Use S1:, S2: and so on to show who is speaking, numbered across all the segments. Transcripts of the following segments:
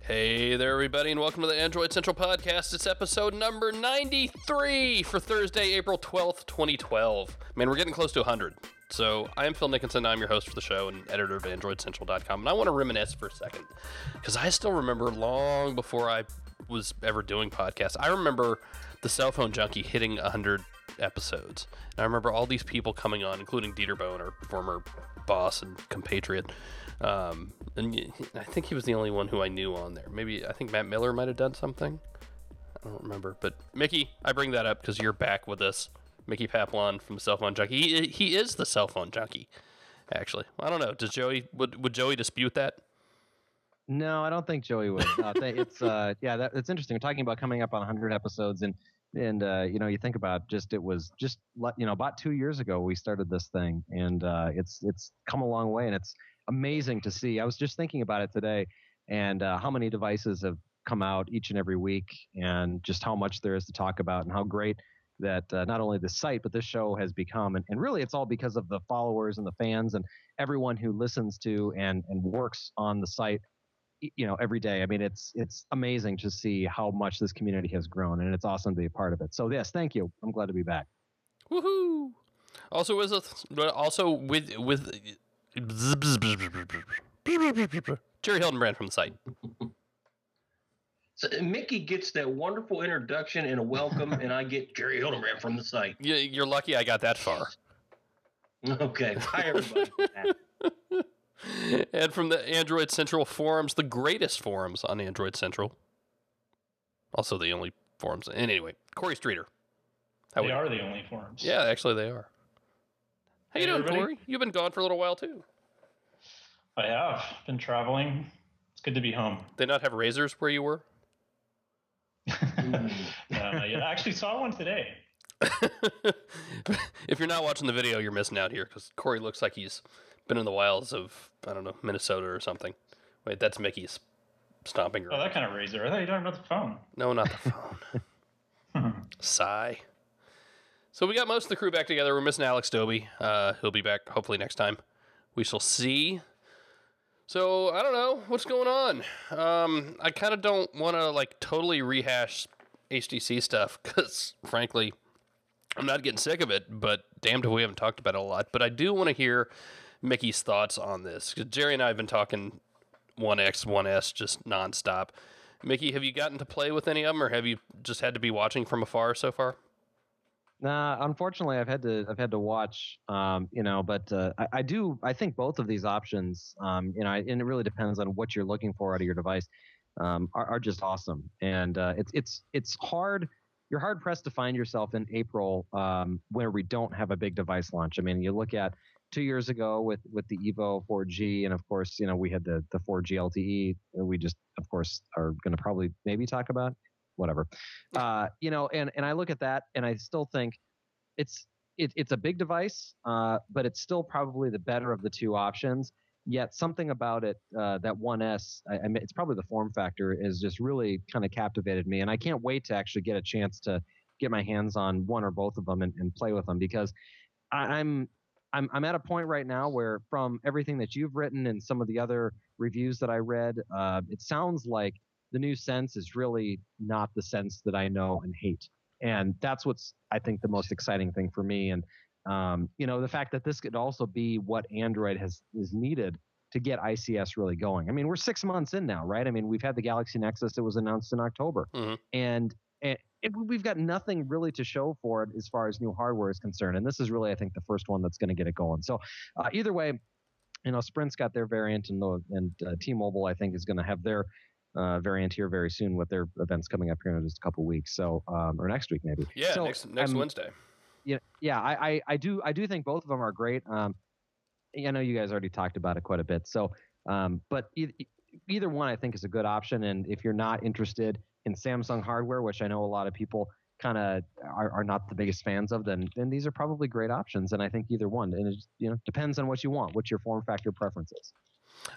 S1: Hey there, everybody, and welcome to the Android Central Podcast. It's episode number 93 for Thursday, April 12th, 2012. Man, we're getting close to 100. So, I am Phil Nickinson. I'm your host for the show and editor of androidcentral.com. And I want to reminisce for a second, because I still remember long before I was ever doing podcasts, I remember the Cell Phone Junkie hitting 100 episodes. And I remember all these people coming on, including Dieter Bohn, our former boss and compatriot. And I think he was the only one who I knew on there. Maybe, I think Matt Miller might have done something. I don't remember. But Mickey, I bring that up because you're back with us. Mickey Paplon from Cell Phone Junkie. He is the Cell Phone Junkie, actually. I don't know. Does Joey, would Joey dispute that?
S2: No, I don't think Joey would. It's it's interesting. We're talking about coming up on 100 episodes, and you think about it was just about 2 years ago we started this thing, and it's come a long way, and it's amazing to see. I was just thinking about it today, and how many devices have come out each and every week, and just how much there is to talk about, and how great that not only the site but this show has become, and really it's all because of the followers and the fans and everyone who listens to and works on the site every day. I mean, it's amazing to see how much this community has grown, and it's awesome to be a part of it. So yes, thank you. I'm glad to be back.
S1: Woohoo! Also with Jerry Hildenbrand from the site.
S3: So Mickey gets that wonderful introduction and a welcome, and I get Jerry Hildenbrand from the site.
S1: You're lucky I got that far.
S3: Okay. Hi, everybody.
S1: And from the Android Central forums, the greatest forums on Android Central. Also the only forums. And anyway, Corey Streeter.
S4: They are the only forums.
S1: Yeah, actually they are. How you doing,
S4: everybody?
S1: Corey? You've been gone for a little while, too.
S4: I have been traveling. It's good to be home.
S1: They not have razors where you were?
S4: No, I actually saw one today.
S1: If you're not watching the video, you're missing out here, because Corey looks like he's been in the wilds of, I don't know, Minnesota or something. Wait, that's Mickey's stomping ground.
S4: Oh, that kind of razor. I thought you were talking about the phone.
S1: No, not the phone. Sigh. So we got most of the crew back together. We're missing Alex Doby. He'll be back hopefully next time. We shall see. So, I don't know. What's going on? I kind of don't want to, totally rehash HTC stuff, because, frankly, I'm not getting sick of it, but damned if we haven't talked about it a lot. But I do want to hear Mickey's thoughts on this, because Jerry and I have been talking One X, One S just nonstop. Mickey, have you gotten to play with any of them, or have you just had to be watching from afar so far?
S2: Nah, unfortunately, I've had to watch, but I think both of these options, and it really depends on what you're looking for out of your device, are just awesome. And it's hard. You're hard pressed to find yourself in April where we don't have a big device launch. I mean, you look at 2 years ago with the Evo 4G, and of course, we had the 4G LTE. We just, of course, are going to probably maybe talk about. Whatever, and I look at that and I still think it's a big device, but it's still probably the better of the two options. Yet something about it, that One S, it's probably the form factor, is just really kind of captivated me, and I can't wait to actually get a chance to get my hands on one or both of them and play with them, because I'm at a point right now where, from everything that you've written and some of the other reviews that I read, it sounds like the new Sense is really not the Sense that I know and hate. And that's what's, I think, the most exciting thing for me. And, the fact that this could also be what Android is needed to get ICS really going. I mean, we're 6 months in now, right? I mean, we've had the Galaxy Nexus that was announced in October. Mm-hmm. And we've got nothing really to show for it as far as new hardware is concerned. And this is really, I think, the first one that's going to get it going. So either way, Sprint's got their variant, and T-Mobile, I think, is going to have their variant here very soon with their events coming up here in just a couple of weeks. So, or next week maybe.
S1: Yeah,
S2: so,
S1: next Wednesday.
S2: Yeah. I do think both of them are great. I know you guys already talked about it quite a bit. So, but either one I think is a good option. And if you're not interested in Samsung hardware, which I know a lot of people kind of are not the biggest fans of, then these are probably great options. And I think either one, and it just, depends on what you want, what your form factor preference is.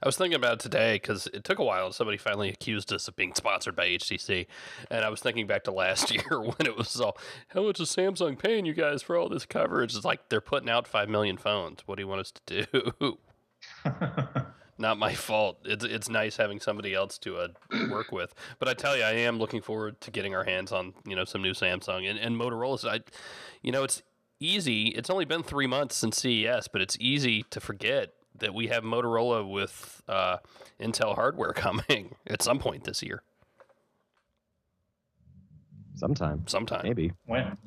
S1: I was thinking about it today because it took a while. Somebody finally accused us of being sponsored by HTC. And I was thinking back to last year when it was all, how much is Samsung paying you guys for all this coverage? It's like they're putting out 5 million phones. What do you want us to do? Not my fault. It's nice having somebody else to work with. But I tell you, I am looking forward to getting our hands on some new Samsung and Motorola's. It's easy. It's only been 3 months since CES, but it's easy to forget that we have Motorola with Intel hardware coming at some point this year.
S2: Sometime. Maybe.
S4: When?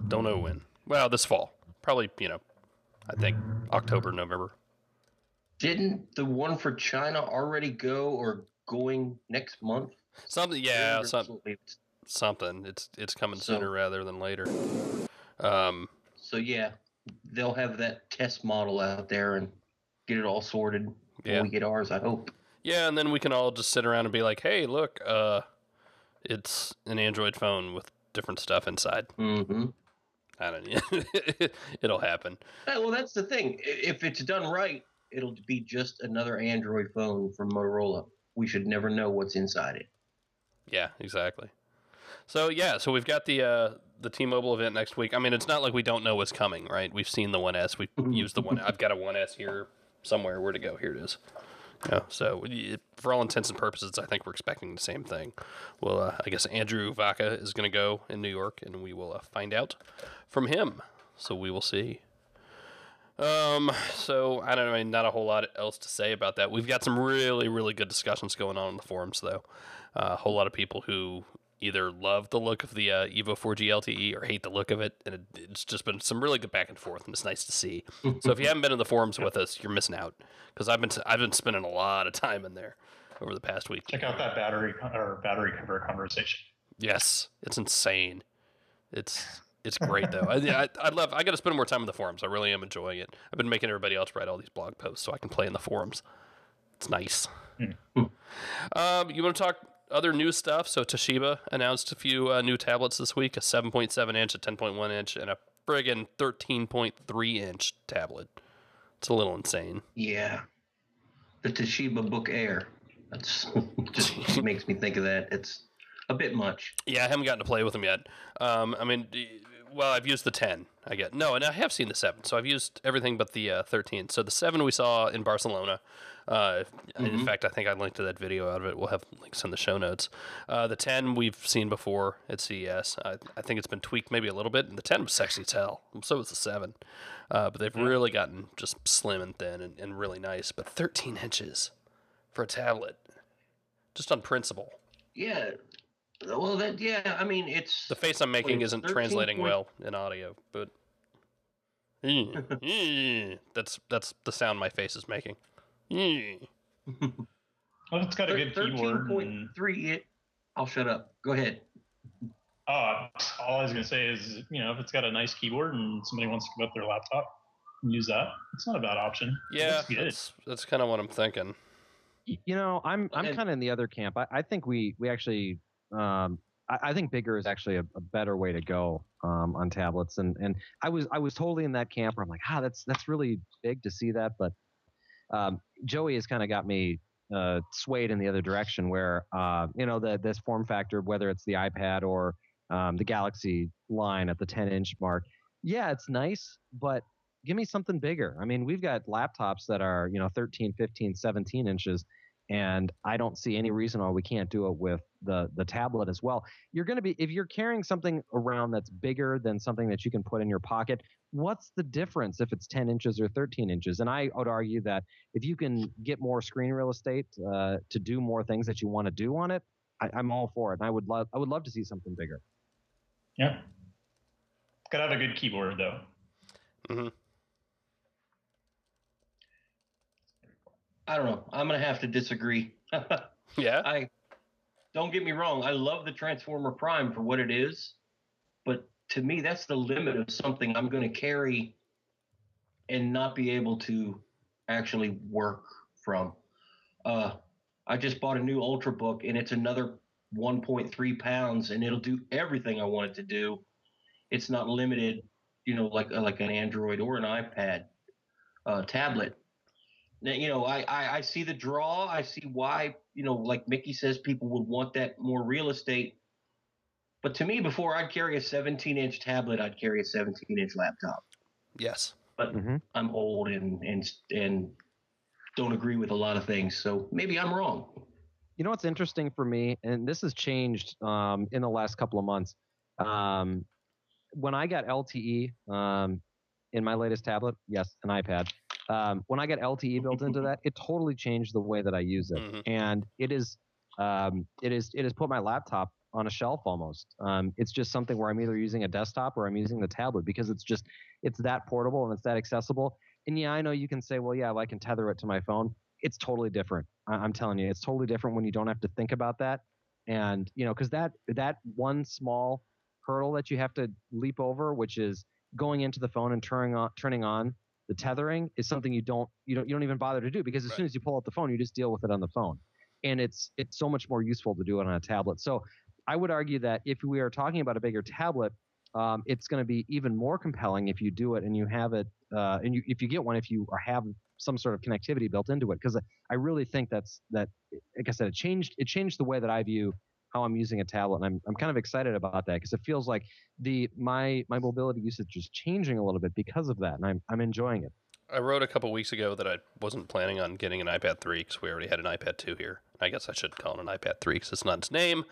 S1: Don't know when. Well, this fall. Probably, I think October, November.
S3: Didn't the one for China already go or going next month?
S1: Something, yeah, something. It's coming sooner rather than later.
S3: So yeah, they'll have that test model out there and get it all sorted when we get ours, I hope. Yeah,
S1: and then we can all just sit around and be like, hey, look, it's an Android phone with different stuff inside.
S3: Mm-hmm.
S1: I don't know. It'll happen.
S3: Well, that's the thing. If it's done right, it'll be just another Android phone from Motorola. We should never know what's inside it.
S1: Yeah, exactly. So we've got the T-Mobile event next week. I mean, it's not like we don't know what's coming, right? We've seen the 1S. We've used the one. I've got a 1S here somewhere. Where'd it go? Here it is. So for all intents and purposes, I think we're expecting the same thing. Well, I guess Andrew Vaca is going to go in New York, and we will find out from him. So we will see. So I don't know, not a whole lot else to say about that. We've got some really, really good discussions going on in the forums, though. A whole lot of people who either love the look of the Evo 4G LTE or hate the look of it, and it's just been some really good back and forth, and it's nice to see. So if you haven't been in the forums with us, you're missing out, because I've been spending a lot of time in there over the past week.
S4: Check out that battery cover conversation.
S1: Yes, it's insane. It's great though. I got to spend more time in the forums. I really am enjoying it. I've been making everybody else write all these blog posts so I can play in the forums. It's nice. You want to talk other new stuff? So Toshiba announced a few new tablets this week: a 7.7 inch, a 10.1 inch, and a friggin' 13.3 inch tablet. It's a little insane.
S3: Yeah, the Toshiba Book Air. That's just makes me think of that. It's a bit much.
S1: Yeah, I haven't gotten to play with them yet. I've used the 10. And I have seen the 7. So I've used everything but the 13. So the 7 we saw in Barcelona. In fact, I think I linked to that video out of it. We'll have links in the show notes. The 10 we've seen before at CES. I think it's been tweaked maybe a little bit, and the 10 was sexy as hell. So was the 7. But they've really gotten just slim and thin and really nice. But 13 inches for a tablet, just on principle.
S3: Yeah. Well, it's...
S1: The face I'm making isn't translating well in audio, but... that's the sound my face is making.
S4: Well, it's got a good keyboard.
S3: 13.3, I'll shut up. Go ahead.
S4: All I was going to say is, if it's got a nice keyboard and somebody wants to give up their laptop and use that, it's not a bad option.
S1: Yeah, that's kind of what I'm thinking.
S2: I'm kind of in the other camp. I think we actually... I think bigger is actually a better way to go on tablets, and I was totally in that camp where I'm like, that's really big to see that, but Joey has kind of got me swayed in the other direction where this form factor, whether it's the iPad or the Galaxy line at the 10-inch mark, yeah, it's nice, but give me something bigger. I mean, we've got laptops that are 13, 15, 17 inches. And I don't see any reason why we can't do it with the tablet as well. You're going to be, if you're carrying something around that's bigger than something that you can put in your pocket, what's the difference if it's 10 inches or 13 inches? And I would argue that if you can get more screen real estate to do more things that you want to do on it, I'm all for it. And I would love to see something bigger.
S4: Yeah. It's got to have a good keyboard though.
S1: Mm-hmm.
S3: I don't know. I'm going to have to disagree.
S1: Yeah?
S3: Don't get me wrong. I love the Transformer Prime for what it is. But to me, that's the limit of something I'm going to carry and not be able to actually work from. I just bought a new Ultrabook, and it's another 1.3 pounds, and it'll do everything I want it to do. It's not limited, like an Android or an iPad tablet. Now, I see the draw. I see why, like Mickey says, people would want that more real estate. But to me, before I'd carry a 17-inch tablet, I'd carry a 17-inch laptop.
S1: Yes.
S3: But I'm old and don't agree with a lot of things. So maybe I'm wrong.
S2: You know what's interesting for me, and this has changed in the last couple of months. When I got LTE in my latest tablet, yes, an iPad. When I got LTE built into that, it totally changed the way that I use it, and it has put my laptop on a shelf almost. It's just something where I'm either using a desktop or I'm using the tablet because it's that portable and it's that accessible. And yeah, I know you can say, well, yeah, I can tether it to my phone. It's totally different. I'm telling you, it's totally different when you don't have to think about that. And because that one small hurdle that you have to leap over, which is going into the phone and turning on the tethering, is something you don't even bother to do, because as soon as you pull out the phone, you just deal with it on the phone. And it's so much more useful to do it on a tablet. So I would argue that if we are talking about a bigger tablet, it's going to be even more compelling if you do it and you have it, if you get one, if you have some sort of connectivity built into it. Because I really think that, like I said, it changed the way that I view how I'm using a tablet, and I'm kind of excited about that because it feels like my mobility usage is changing a little bit because of that, and I'm enjoying it.
S1: I wrote a couple weeks ago that I wasn't planning on getting an iPad 3 because we already had an iPad 2 here. I guess I should call it an iPad 3 because it's not its name,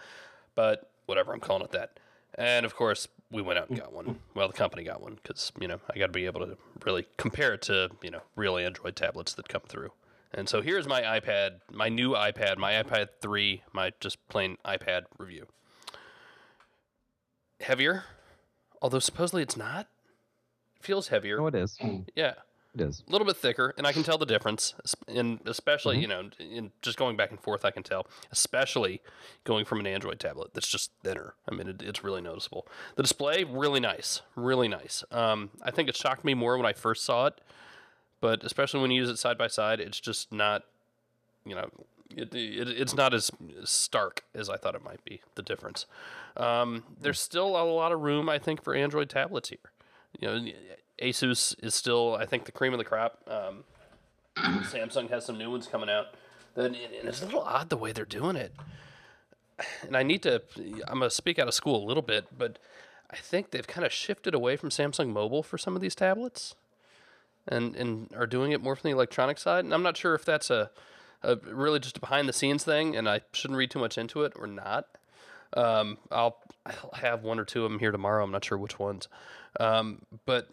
S1: but whatever, I'm calling it that. And of course, we went out and got one. Well, the company got one because, I got to be able to really compare it to, real Android tablets that come through. And so here's my iPad, my new iPad, my iPad 3, my just plain iPad review. Heavier, although supposedly it's not. It feels heavier.
S2: No, it is.
S1: Yeah.
S2: It is.
S1: A little bit thicker, and I can tell the difference. And especially, in just going back and forth, I can tell. Especially going from an Android tablet that's just thinner. I mean, it's really noticeable. The display, really nice. Really nice. I think it shocked me more when I first saw it. But especially when you use it side by side, it's just not, it's not as stark as I thought it might be, the difference. There's still a lot of room, I think, for Android tablets here. Asus is still, I think, the cream of the crop. Samsung has some new ones coming out. And it's a little odd the way they're doing it. And I'm going to speak out of school a little bit, but I think they've kind of shifted away from Samsung Mobile for some of these tablets and are doing it more from the electronic side. And I'm not sure if that's a really just a behind-the-scenes thing, and I shouldn't read too much into it or not. I'll have one or two of them here tomorrow. I'm not sure which ones. But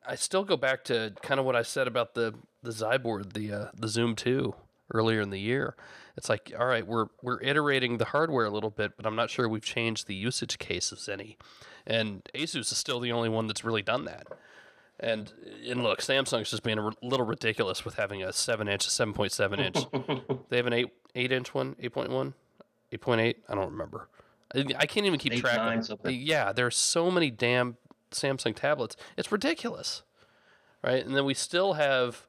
S1: I still go back to kind of what I said about the Zyboard, the Zoom 2 earlier in the year. It's like, all right, we're iterating the hardware a little bit, but I'm not sure we've changed the usage cases any. And Asus is still the only one that's really done that. And look, Samsung's just being a little ridiculous with having a 7-inch, a 7.7 inch. They have an 8-inch one, 8.1, 8.8. I don't remember. I can't even keep track of it. Yeah, there's so many damn Samsung tablets. It's ridiculous, right? And then we still have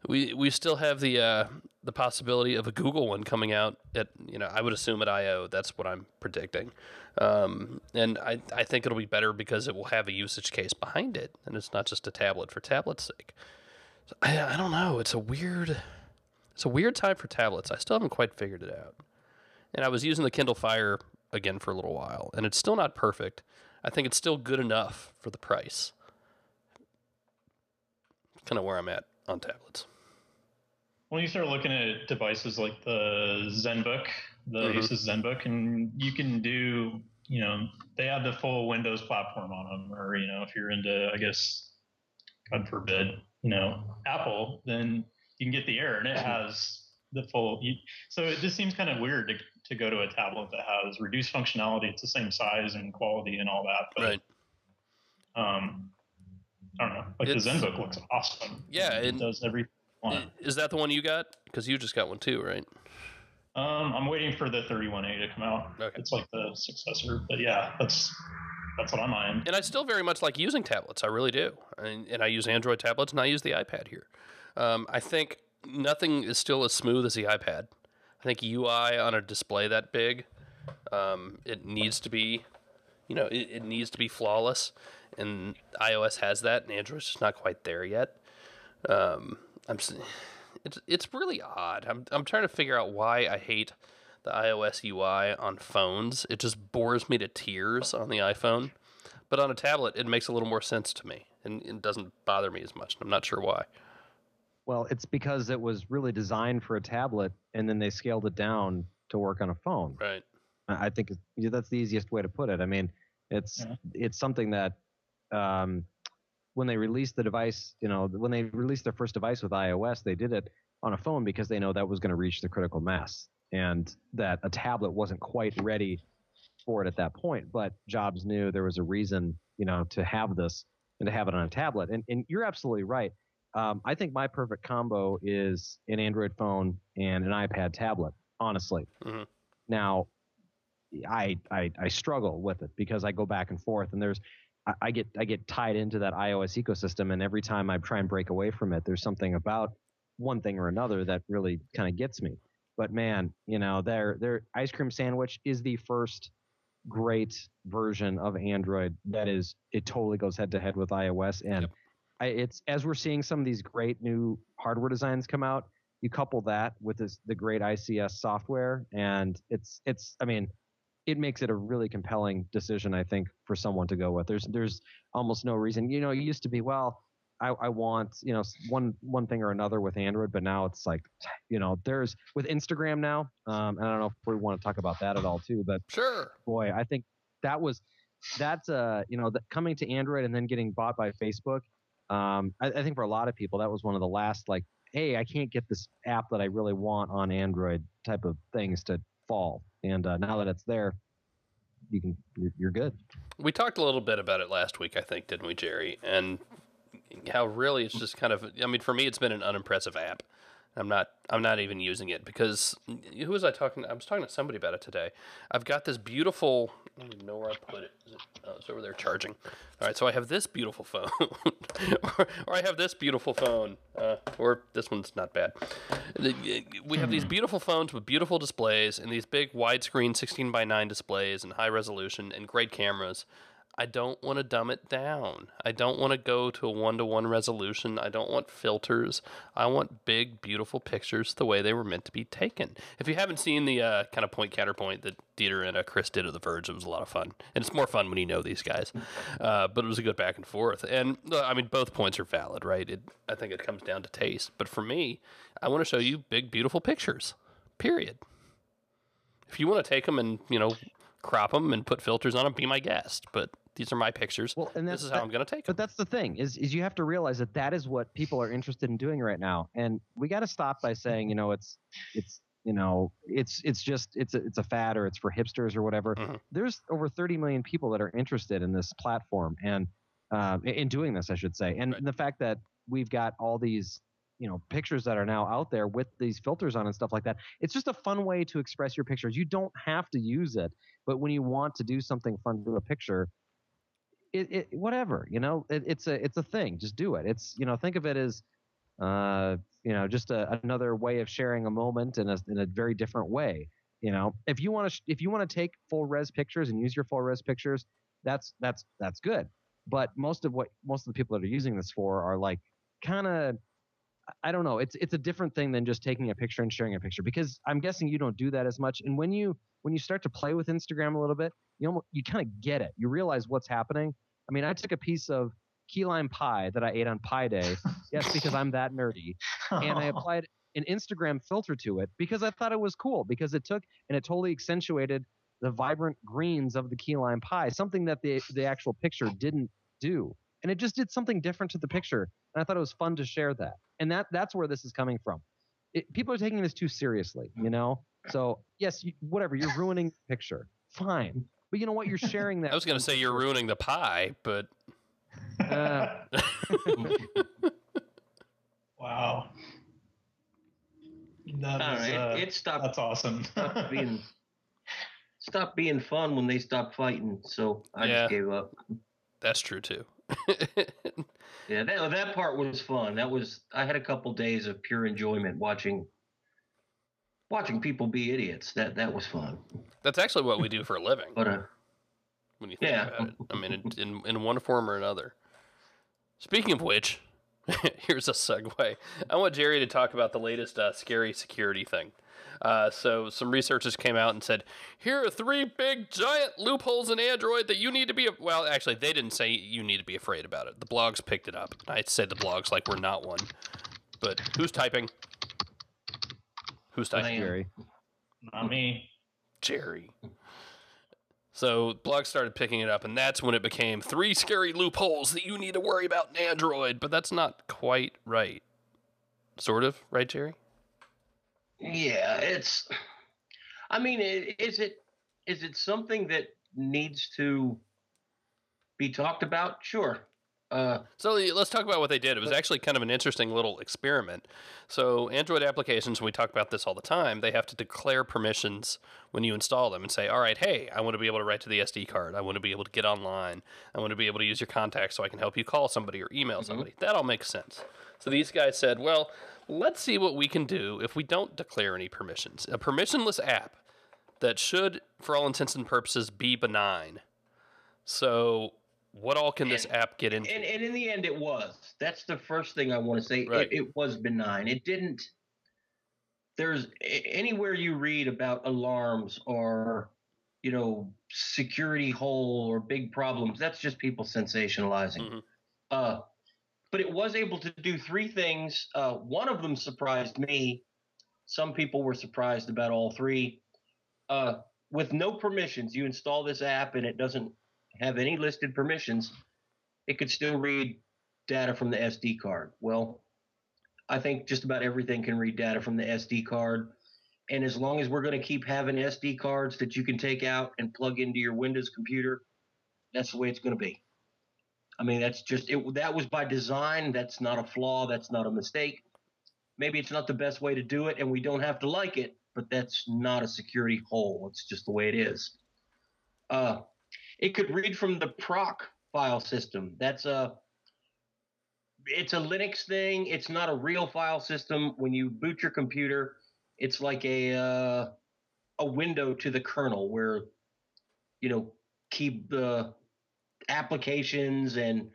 S1: the possibility of a Google one coming out at, I would assume at I/O. That's what I'm predicting. And I think it'll be better because it will have a usage case behind it, and it's not just a tablet for tablet's sake. So I don't know. It's a weird time for tablets. I still haven't quite figured it out. And I was using the Kindle Fire again for a little while, and it's still not perfect. I think it's still good enough for the price. Kind of where I'm at on tablets.
S4: When you start looking at devices like the ZenBook, the Asus ZenBook, and you can do, they have the full Windows platform on them, or, if you're into, I guess, God forbid, Apple, then you can get the Air, and it has the full. So it just seems kind of weird to go to a tablet that has reduced functionality. It's the same size and quality and all that, but
S1: right.
S4: I don't know. Like the ZenBook looks awesome.
S1: Yeah,
S4: it does everything.
S1: Is that the one you got? Because you just got one too, right?
S4: I'm waiting for the 31A to come out.
S1: Okay.
S4: It's like the successor, but yeah, that's what I'm eyeing.
S1: And I still very much like using tablets. I really do. And I use Android tablets, and I use the iPad here. I think nothing is still as smooth as the iPad. I think UI on a display that big, it needs to be, it needs to be flawless. And iOS has that, and Android's just not quite there yet. It's really odd. I'm trying to figure out why I hate the iOS UI on phones. It just bores me to tears on the iPhone. But on a tablet, it makes a little more sense to me, and it doesn't bother me as much. I'm not sure why.
S2: Well, it's because it was really designed for a tablet, and then they scaled it down to work on a phone.
S1: Right.
S2: I think that's the easiest way to put it. I mean, it's something that when they released the device, when they released their first device with iOS, they did it on a phone because they know that was going to reach the critical mass, and that a tablet wasn't quite ready for it at that point. But Jobs knew there was a reason, to have this and to have it on a tablet. And you're absolutely right. I think my perfect combo is an Android phone and an iPad tablet, honestly.
S1: Mm-hmm.
S2: Now, I struggle with it because I go back and forth, and I get tied into that iOS ecosystem, and every time I try and break away from it, there's something about one thing or another that really kind of gets me. But man, their ice cream sandwich is the first great version of Android it totally goes head to head with iOS, and
S1: yep.
S2: It's as we're seeing some of these great new hardware designs come out, you couple that with the great ICS software, and it makes it a really compelling decision, I think, for someone to go with. There's almost no reason. It used to be, well, I want one thing or another with Android, but now it's like, there's with Instagram now. I don't know if we want to talk about that at all too, but
S1: sure,
S2: boy, I think that's coming to Android and then getting bought by Facebook. I think for a lot of people that was one of the last, like, hey, I can't get this app that I really want on Android type of things to fall. And now that it's there, you're good. We
S1: talked a little bit about it last week, I think, didn't we, Jerry? And how really it's just kind of, for me, it's been an unimpressive app. I'm not even using it because who was I talking to? I was talking to somebody about it today. I've got this beautiful, I don't even know where I put it. It's over there charging. All right, so I have this beautiful phone, or I have this beautiful phone, or this one's not bad. We have these beautiful phones with beautiful displays and these big widescreen 16:9 displays and high resolution and great cameras. I don't want to dumb it down. I don't want to go to a 1:1 resolution. I don't want filters. I want big, beautiful pictures the way they were meant to be taken. If you haven't seen the kind of point-counterpoint that Dieter and Chris did at The Verge, it was a lot of fun. And it's more fun when you know these guys. But it was a good back and forth. And, both points are valid, right? I think it comes down to taste. But for me, I want to show you big, beautiful pictures, period. If you want to take them and, crop them and put filters on them, be my guest. But these are my pictures. Well, and this is how I'm going to take them.
S2: But that's the thing is you have to realize that is what people are interested in doing right now. And we got to stop by saying, it's a fad or it's for hipsters or whatever. Mm-hmm. There's over 30 million people that are interested in this platform and in doing this, I should say. And the fact that we've got all these, pictures that are now out there with these filters on and stuff like that. It's just a fun way to express your pictures. You don't have to use it, but when you want to do something fun to a picture, whatever, it's a thing. Just do it. It's, think of it as, just another way of sharing a moment in a very different way. If you want to take full res pictures and use your full res pictures, that's good. But most of the people that are using this for are like kind of, I don't know. It's a different thing than just taking a picture and sharing a picture, because I'm guessing you don't do that as much. And when you start to play with Instagram a little bit, you kind of get it. You realize what's happening. I mean, I took a piece of key lime pie that I ate on Pie Day, yes, because I'm that nerdy, and I applied an Instagram filter to it because I thought it was cool, because it totally accentuated the vibrant greens of the key lime pie, something that the actual picture didn't do. And it just did something different to the picture. And I thought it was fun to share that. And that's where this is coming from. People are taking this too seriously, So, yes, whatever, you're ruining the picture. Fine. But you know what? You're sharing that.
S1: I was going to say you're ruining the pie, but...
S4: Wow. That's awesome.
S3: Stopped being fun when they stopped fighting, so I just gave up.
S1: That's true, too.
S3: Yeah, that part was fun. I had a couple days of pure enjoyment watching people be idiots. That was fun.
S1: That's actually what we do for a living.
S3: But
S1: when you think about it, I mean, in one form or another. Speaking of which, here's a segue. I want Jerry to talk about the latest scary security thing. So some researchers came out and said, here are 3 big giant loopholes in Android that you need to be... Well, actually, they didn't say you need to be afraid about it. The blogs picked it up. I say the blogs like we're not one. But who's typing? Who's typing?
S2: Jerry.
S4: Not me.
S1: Jerry. So blogs started picking it up, and that's when it became 3 scary loopholes that you need to worry about in Android. But that's not quite right. Sort of, right, Jerry?
S3: Yeah, it's. I mean, is it something that needs to be talked about? Sure.
S1: So let's talk about what they did. It was actually kind of an interesting little experiment. So Android applications, we talk about this all the time, they have to declare permissions when you install them and say, all right, hey, I want to be able to write to the SD card. I want to be able to get online. I want to be able to use your contacts so I can help you call somebody or email somebody. That all makes sense. So these guys said, well, let's see what we can do if we don't declare any permissions. A permissionless app that should, for all intents and purposes, be benign. So what all can this app get into?
S3: And in the end, it was. That's the first thing I want to say.
S1: Right.
S3: It was benign. It didn't. There's anywhere you read about alarms or, security hole or big problems, that's just people sensationalizing. But it was able to do 3 things. One of them surprised me. Some people were surprised about all 3. With no permissions, you install this app and it doesn't have any listed permissions, it could still read data from the SD card. Well, I think just about everything can read data from the SD card. And as long as we're going to keep having SD cards that you can take out and plug into your Windows computer, that's the way it's going to be. I mean, that's just it. That was by design. That's not a flaw. That's not a mistake. Maybe it's not the best way to do it, and we don't have to like it, but that's not a security hole. It's just the way it is. It could read from the proc file system. It's a Linux thing. It's not a real file system. When you boot your computer, it's like a window to the kernel where, keep the applications and,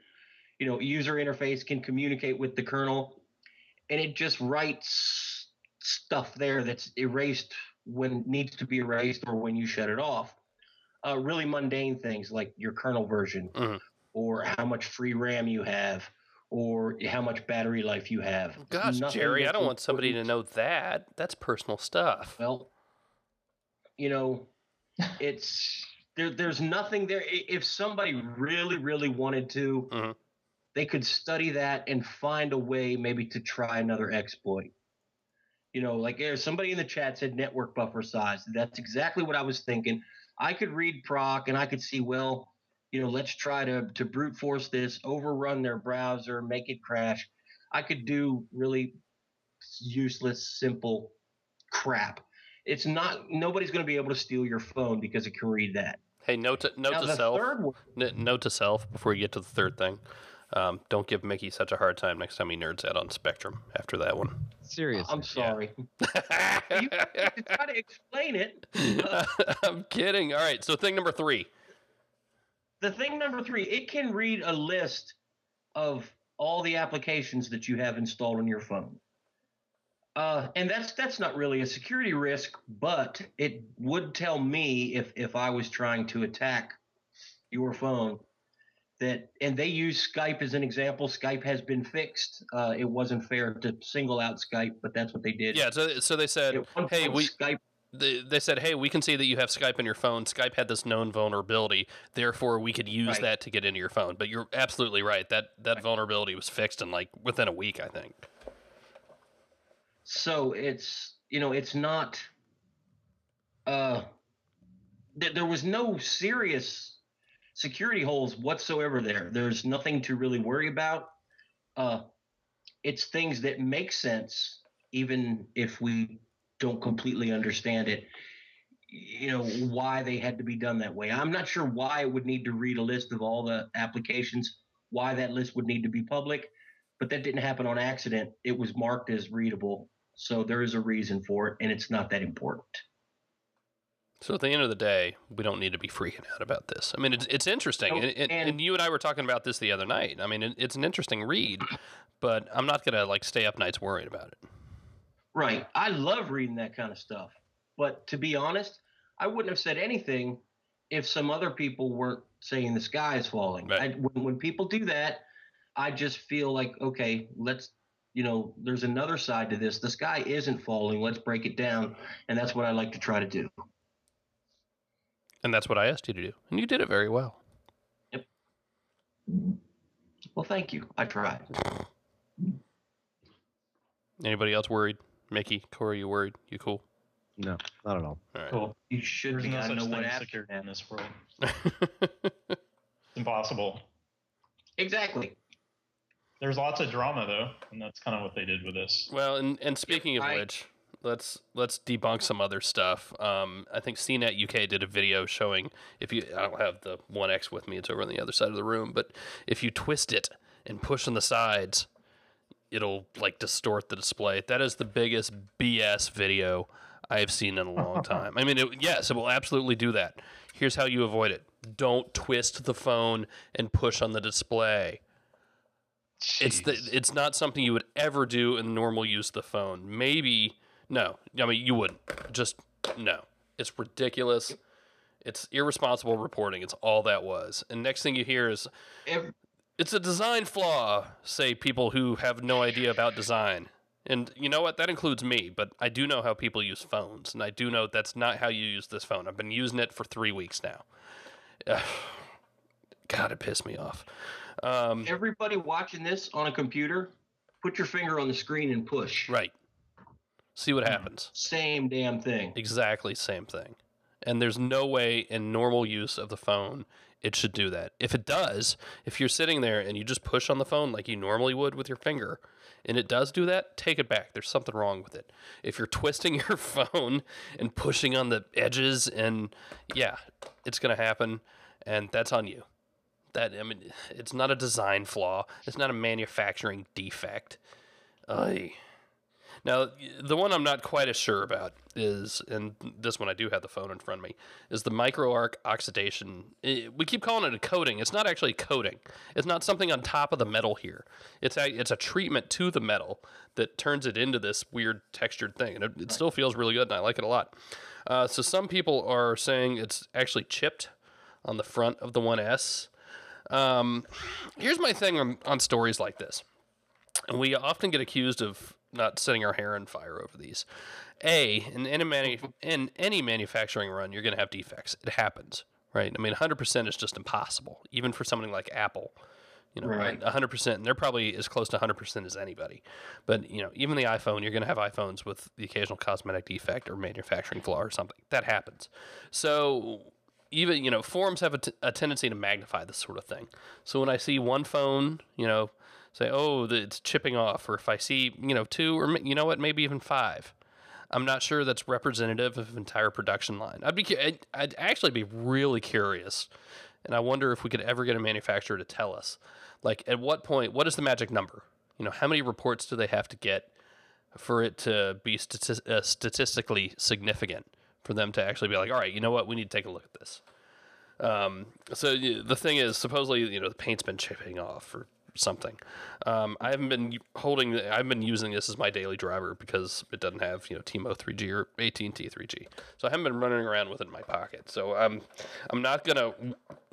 S3: user interface can communicate with the kernel. And it just writes stuff there that's erased when it needs to be erased or when you shut it off. Really mundane things like your kernel version or how much free RAM you have or how much battery life you have.
S1: Gosh, Jerry, I don't want somebody to know that. That's personal stuff.
S3: Well, it's there's nothing there. If somebody really, really wanted to, they could study that and find a way maybe to try another exploit. Like somebody in the chat said network buffer size. That's exactly what I was thinking. I could read proc and I could see, well, let's try to brute force this, overrun their browser, make it crash. I could do really useless, simple crap. It's not, nobody's going to be able to steal your phone because it can read that.
S1: Hey, note to self before you get to the third thing. Don't give Mickey such a hard time next time he nerds out on Spectrum after that one.
S2: Seriously.
S3: I'm sorry. You try to explain it.
S1: I'm kidding. All right, so thing number 3.
S3: The thing number 3, it can read a list of all the applications that you have installed on your phone. And that's not really a security risk, but it would tell me if I was trying to attack your phone and they use Skype as an example. Skype has been fixed. It wasn't fair to single out Skype, but that's what they did.
S1: Yeah, so they said, hey, they said, hey, we can see that you have Skype in your phone. Skype had this known vulnerability, therefore we could use that to get into your phone. But you're absolutely right. That vulnerability was fixed in within a week, I think.
S3: So it's not. There was no serious security holes whatsoever there. There's nothing to really worry about. It's things that make sense, even if we don't completely understand it, why they had to be done that way. I'm not sure why it would need to read a list of all the applications, why that list would need to be public, but that didn't happen on accident. It was marked as readable. So there is a reason for it, and it's not that important.
S1: So at the end of the day, we don't need to be freaking out about this. I mean, it's interesting, and you and I were talking about this the other night. I mean, it's an interesting read, but I'm not going to stay up nights worried about it.
S3: Right. I love reading that kind of stuff. But to be honest, I wouldn't have said anything if some other people weren't saying the sky is falling.
S1: Right.
S3: When people do that, I just feel like, okay, let's there's another side to this. The sky isn't falling. Let's break it down. And that's what I like to try to do.
S1: And that's what I asked you to do. And you did it very well.
S3: Yep. Well, thank you. I tried.
S1: Anybody else worried? Mickey, Corey, you worried? You cool?
S2: No, not at all.
S1: All right.
S4: Cool.
S3: You should
S4: There's
S3: be.
S4: no
S3: I
S4: such
S3: know
S4: thing
S3: what
S4: as
S3: happened.
S4: security in this world. Impossible.
S3: Exactly.
S4: There's lots of drama though, and that's kind of what they did with this.
S1: Well, and speaking of which, let's debunk some other stuff. I think CNET UK did a video showing I don't have the One X with me; it's over on the other side of the room. But if you twist it and push on the sides, it'll like distort the display. That is the biggest BS video I have seen in a long time. I mean, yes, it will absolutely do that. Here's how you avoid it: don't twist the phone and push on the display.
S4: Jeez.
S1: It's not something you would ever do in normal use of the phone. Maybe no. I mean, you wouldn't. Just no. It's ridiculous. It's irresponsible reporting. It's all that was. And next thing you hear is it's a design flaw. Say people who have no idea about design. And you know what? That includes me. But I do know how people use phones, and I do know that's not how you use this phone. I've been using it for 3 weeks now. God, it pissed me off.
S3: Everybody watching this on a computer, put your finger on the screen and push.
S1: Right. See what happens.
S3: Same damn thing.
S1: Exactly same thing. And there's no way in normal use of the phone it should do that. If it does, if you're sitting there and you just push on the phone like you normally would with your finger, and it does do that, take it back. There's something wrong with it. If you're twisting your phone and pushing on the edges, and yeah, it's going to happen, and that's on you. It's not a design flaw. It's not a manufacturing defect. Now, the one I'm not quite as sure about is, and this one I do have the phone in front of me, is the microarc oxidation. We keep calling it a coating. It's not actually a coating. It's not something on top of the metal here. It's a treatment to the metal that turns it into this weird textured thing. And it still feels really good, and I like it a lot. So some people are saying it's actually chipped on the front of the One S. Here's my thing on stories like this. And we often get accused of not setting our hair on fire over these. In any manufacturing run, you're going to have defects. It happens, right? I mean, 100% is just impossible, even for something like Apple.
S3: Right.
S1: 100%, and they're probably as close to 100% as anybody. But, even the iPhone, you're going to have iPhones with the occasional cosmetic defect or manufacturing flaw or something. That happens. So even, forums have a tendency to magnify this sort of thing. So when I see one phone, say, oh, it's chipping off, or if I see, 2, or maybe even 5, I'm not sure that's representative of an entire production line. I'd actually be really curious, and I wonder if we could ever get a manufacturer to tell us, like, at what point, what is the magic number? How many reports do they have to get for it to be statistically significant for them to actually be like, all right, you know what, we need to take a look at this. So the thing is, supposedly, the paint's been chipping off or something. I've been using this as my daily driver because it doesn't have, T-Mo 3G or AT&T 3G. So I haven't been running around with it in my pocket. So I'm not going to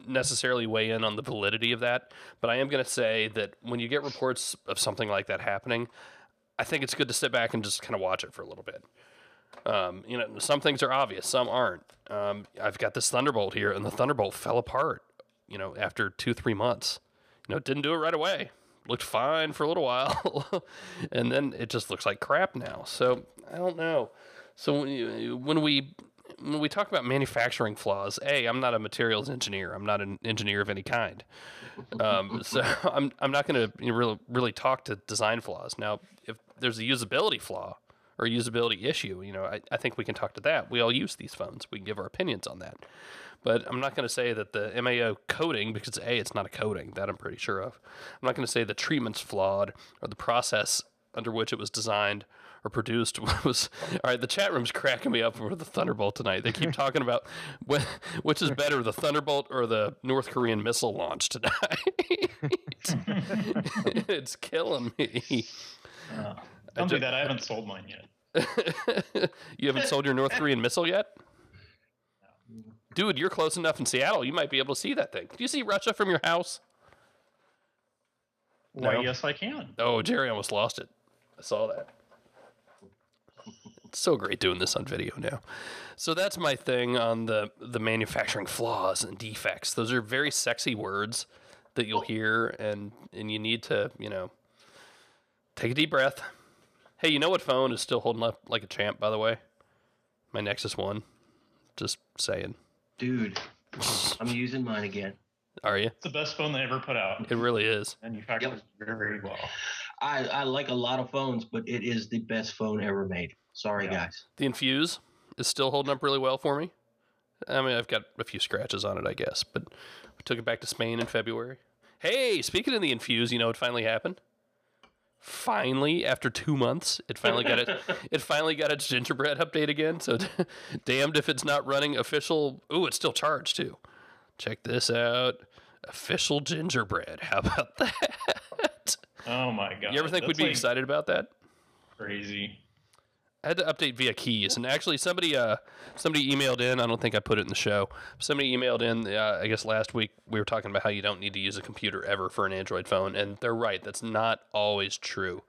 S1: necessarily weigh in on the validity of that, but I am going to say that when you get reports of something like that happening, I think it's good to sit back and just kind of watch it for a little bit. Some things are obvious, some aren't. I've got this Thunderbolt here, and the Thunderbolt fell apart, after 2-3 months. Didn't do it right away. Looked fine for a little while, and then it just looks like crap now. So I don't know. So when we talk about manufacturing flaws, I'm not a materials engineer. I'm not an engineer of any kind. So I'm not going to really talk to design flaws. Now, if there's a usability flaw or a usability issue, I think we can talk to that. We all use these phones. We can give our opinions on that. But I'm not going to say that the MAO coating, because it's not a coating, that I'm pretty sure of. I'm not going to say the treatment's flawed or the process under which it was designed or produced was... All right, the chat room's cracking me up over the Thunderbolt tonight. They keep talking about which is better, the Thunderbolt or the North Korean missile launch tonight. It's killing me.
S4: Don't do that. I haven't sold mine yet.
S1: You haven't sold your North Korean missile yet? Dude, you're close enough in Seattle. You might be able to see that thing. Do you see Russia from your house?
S4: Why,
S1: No?
S4: yes, I can.
S1: Oh, Jerry almost lost it. I saw that. It's so great doing this on video now. So that's my thing on the manufacturing flaws and defects. Those are very sexy words that you'll hear, and you need to, take a deep breath. Hey, you know what phone is still holding up like a champ, by the way? My Nexus One. Just saying.
S3: Dude, I'm using mine again.
S1: Are you?
S4: It's the best phone they ever put out.
S1: It really is.
S4: Manufactured very well.
S3: I like a lot of phones, but it is the best phone ever made. Sorry, guys.
S1: The Infuse is still holding up really well for me. I mean, I've got a few scratches on it, I guess, but we took it back to Spain in February. Hey, speaking of the Infuse, you know what finally happened? Finally, after 2 months, it finally got it. It finally got its gingerbread update again. So, damned if it's not running official. Ooh, it's still charged too. Check this out. Official gingerbread. How about that?
S4: Oh my god!
S1: You ever think we'd be excited about that?
S4: Crazy.
S1: I had to update via keys, and actually somebody emailed in. I don't think I put it in the show. Somebody emailed in. I guess last week we were talking about how you don't need to use a computer ever for an Android phone, and they're right. That's not always true.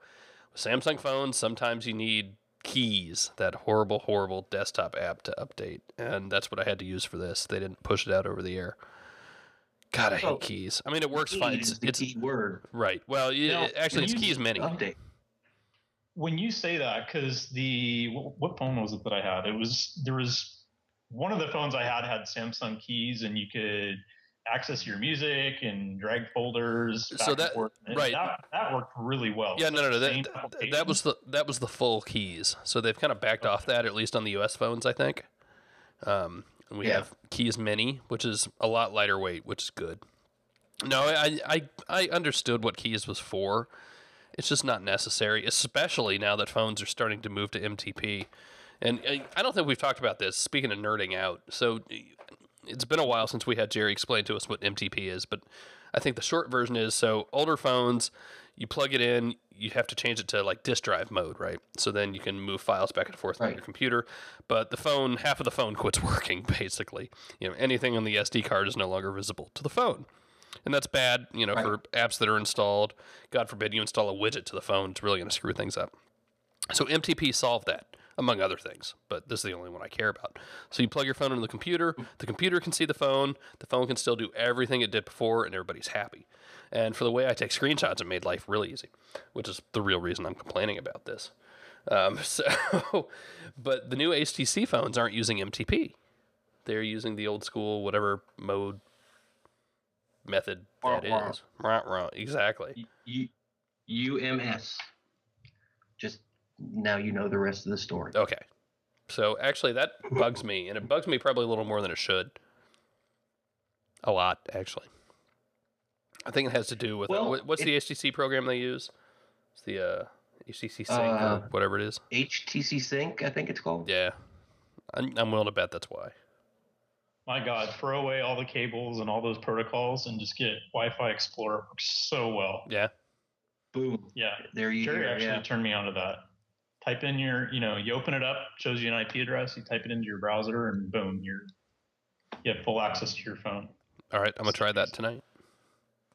S1: With Samsung phones, sometimes you need keys, that horrible desktop app to update, and that's what I had to use for this. They didn't push it out over the air. God, I hate keys. I mean, it works fine.
S3: It's the key word.
S1: Right. Well, actually, it's keys many.
S3: Update.
S4: When you say that, because what phone was it that I had? There was one of the phones I had Samsung keys, and you could access your music and drag folders.
S1: So that right,
S4: that worked really well.
S1: Yeah, no. That was the full keys. So they've kind of backed off that, at least on the US phones, I think. And we have keys mini, which is a lot lighter weight, which is good. No, I understood what keys was for. It's just not necessary, especially now that phones are starting to move to MTP. And I don't think we've talked about this, speaking of nerding out. So it's been a while since we had Jerry explain to us what MTP is, but I think the short version is, so older phones, you plug it in, you have to change it to like disk drive mode, right? So then you can move files back and forth on your computer, but the phone, half of the phone quits working, basically. Anything on the SD card is no longer visible to the phone. And that's bad, for apps that are installed. God forbid you install a widget to the phone. It's really going to screw things up. So MTP solved that, among other things. But this is the only one I care about. So you plug your phone into the computer can see the phone can still do everything it did before, and everybody's happy. And for the way I take screenshots, it made life really easy, which is the real reason I'm complaining about this. But the new HTC phones aren't using MTP. They're using the old school, whatever method that is. Exactly.
S3: UMS. Just now you know the rest of the story.
S1: Okay. So actually that bugs me, and it bugs me probably a little more than it should. A lot, actually. I think it has to do with what's the HTC program they use? It's the HTC Sync or whatever it is.
S3: HTC Sync, I think it's called.
S1: Yeah. I'm willing to bet that's why.
S4: My God, throw away all the cables and all those protocols and just get Wi-Fi Explorer. It works so well.
S1: Yeah.
S3: Boom.
S4: Yeah.
S3: There you go.
S4: Jerry actually turned me onto that. Type in you open it up, shows you an IP address, you type it into your browser, and boom, you have full access to your phone.
S1: All right, I'm going to try that tonight.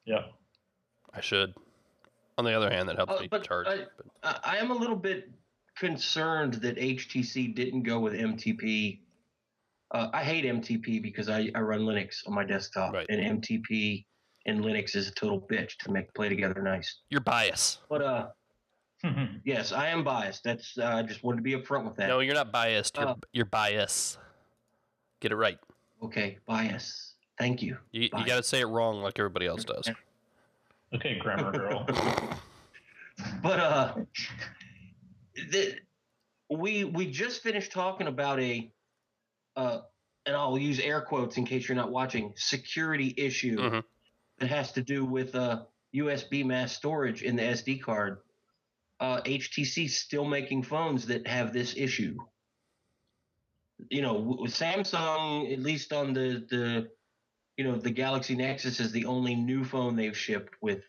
S4: Yeah.
S1: I should. On the other hand, that helps me charge.
S3: I am a little bit concerned that HTC didn't go with MTP. I hate MTP because I run Linux on my desktop, and MTP and Linux is a total bitch to play together nice.
S1: You're biased.
S3: But yes, I am biased. That's I just wanted to be upfront with that.
S1: No, you're not biased. You're biased. Get it right.
S3: Okay, bias. Thank you.
S1: You got to say it wrong like everybody else does.
S4: Okay, grammar girl.
S3: But we just finished talking about and I'll use air quotes in case you're not watching, security issue that has to do with USB mass storage in the SD card. HTC still making phones that have this issue. Samsung, at least on the Galaxy Nexus, is the only new phone they've shipped with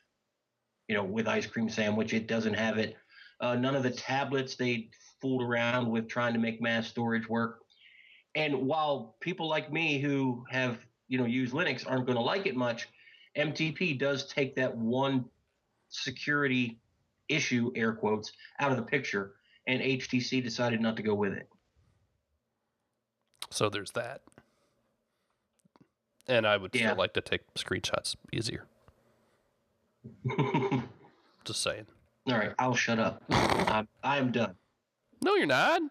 S3: Ice Cream Sandwich. It doesn't have it. None of the tablets they fooled around with trying to make mass storage work. And while people like me who have used Linux aren't going to like it much, MTP does take that one security issue, air quotes, out of the picture, and HTC decided not to go with it.
S1: So there's that. And I would still like to take screenshots easier. Just saying.
S3: All right, I'll shut up. I am done.
S1: No, you're not.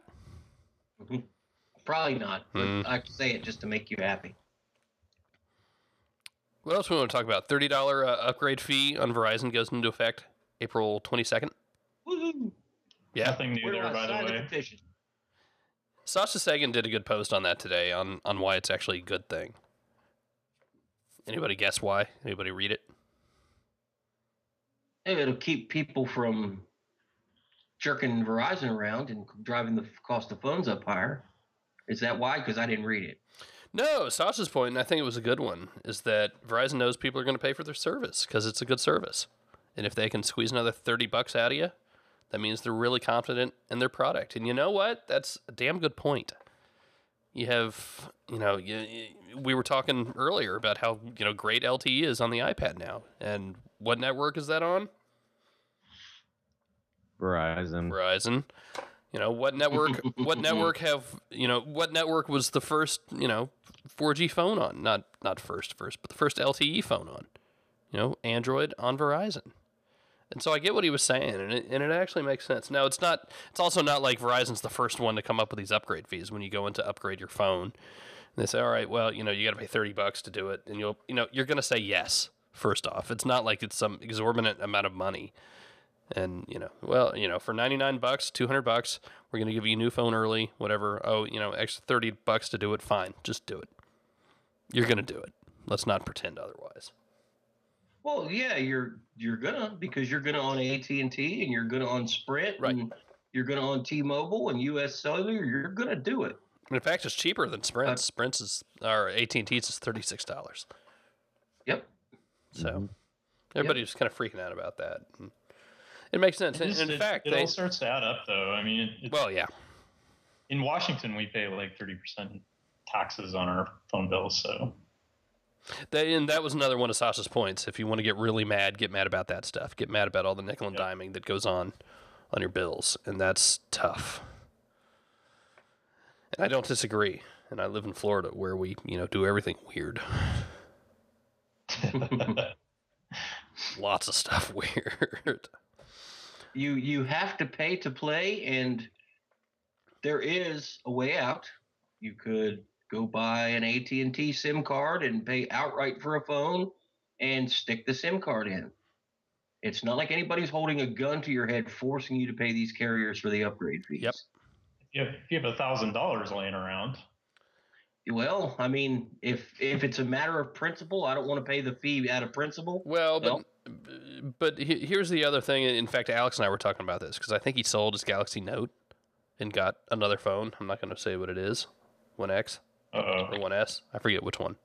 S3: Probably not, but I say it just to make you happy.
S1: What else we want to talk about? $30 upgrade fee on Verizon goes into effect April 22nd.
S3: Woohoo!
S1: Yeah.
S4: Nothing new there, by the way.
S1: Sasha Sagan did a good post on that today on why it's actually a good thing. Anybody guess why? Anybody read it?
S3: Hey, it'll keep people from jerking Verizon around and driving the cost of phones up higher. Is that why? Because I didn't read it.
S1: No, Sasha's point, and I think it was a good one, is that Verizon knows people are going to pay for their service because it's a good service. And if they can squeeze another $30 out of you, that means they're really confident in their product. And you know what? That's a damn good point. You have, we were talking earlier about how, great LTE is on the iPad now. And what network is that on?
S2: Verizon.
S1: What network what network was the first, 4G phone on? Not first, but the first LTE phone on. Android on Verizon. And so I get what he was saying, and it actually makes sense. Now it's also not like Verizon's the first one to come up with these upgrade fees when you go in to upgrade your phone. And they say, all right, well, you got to pay $30 to do it, and you're going to say yes. First off, it's not like it's some exorbitant amount of money. And, for $99, $200, we're going to give you a new phone early, whatever. Oh, extra $30 to do it. Fine. Just do it. You're going to do it. Let's not pretend otherwise.
S3: Well, yeah, you're gonna, because you're gonna on AT&T and you're gonna on Sprint,
S1: right,
S3: and you're gonna on T-Mobile and US Cellular. You're gonna do it.
S1: And in fact, it's cheaper than Sprint. Sprint's or AT&T's is $36.
S3: Yep.
S1: So everybody's kind of freaking out about that. And it makes sense. In fact,
S4: it all starts to add up, though. I mean,
S1: yeah.
S4: In Washington, we pay like 30% taxes on our phone bills, so.
S1: And that was another one of Sasha's points. If you want to get really mad, get mad about that stuff. Get mad about all the nickel and diming that goes on your bills, and that's tough. And I don't disagree. And I live in Florida, where we, do everything weird. Lots of stuff weird.
S3: You have to pay to play, and there is a way out. You could go buy an AT&T SIM card and pay outright for a phone and stick the SIM card in. It's not like anybody's holding a gun to your head forcing you to pay these carriers for the upgrade fees.
S1: Yep.
S4: If you have $1,000 laying around.
S3: Well, I mean, if it's a matter of principle, I don't want to pay the fee out of principle.
S1: Well, but here's the other thing. In fact, Alex and I were talking about this because I think he sold his Galaxy Note and got another phone. I'm not going to say what it is. One X. Or One S. I forget which one.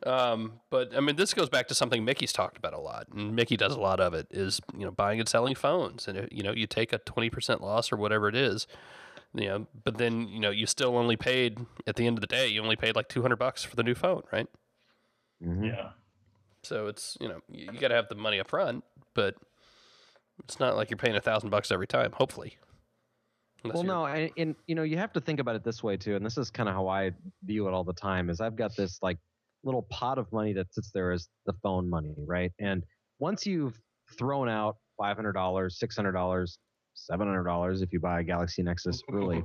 S1: But I mean, this goes back to something Mickey's talked about a lot, and Mickey does a lot of it, is, buying and selling phones. And, you take a 20% loss or whatever it is, but then, you still only paid, at the end of the day, you only paid like $200 for the new phone, right?
S2: Mm-hmm.
S4: Yeah.
S1: So it's, you got to have the money up front, but it's not like you're paying $1,000 every time, hopefully.
S2: Well, no, and you have to think about it this way too, and this is kind of how I view it all the time. Is I've got this like little pot of money that sits there as the phone money, right? And once you've thrown out $500, $600, $700 if you buy a Galaxy Nexus early,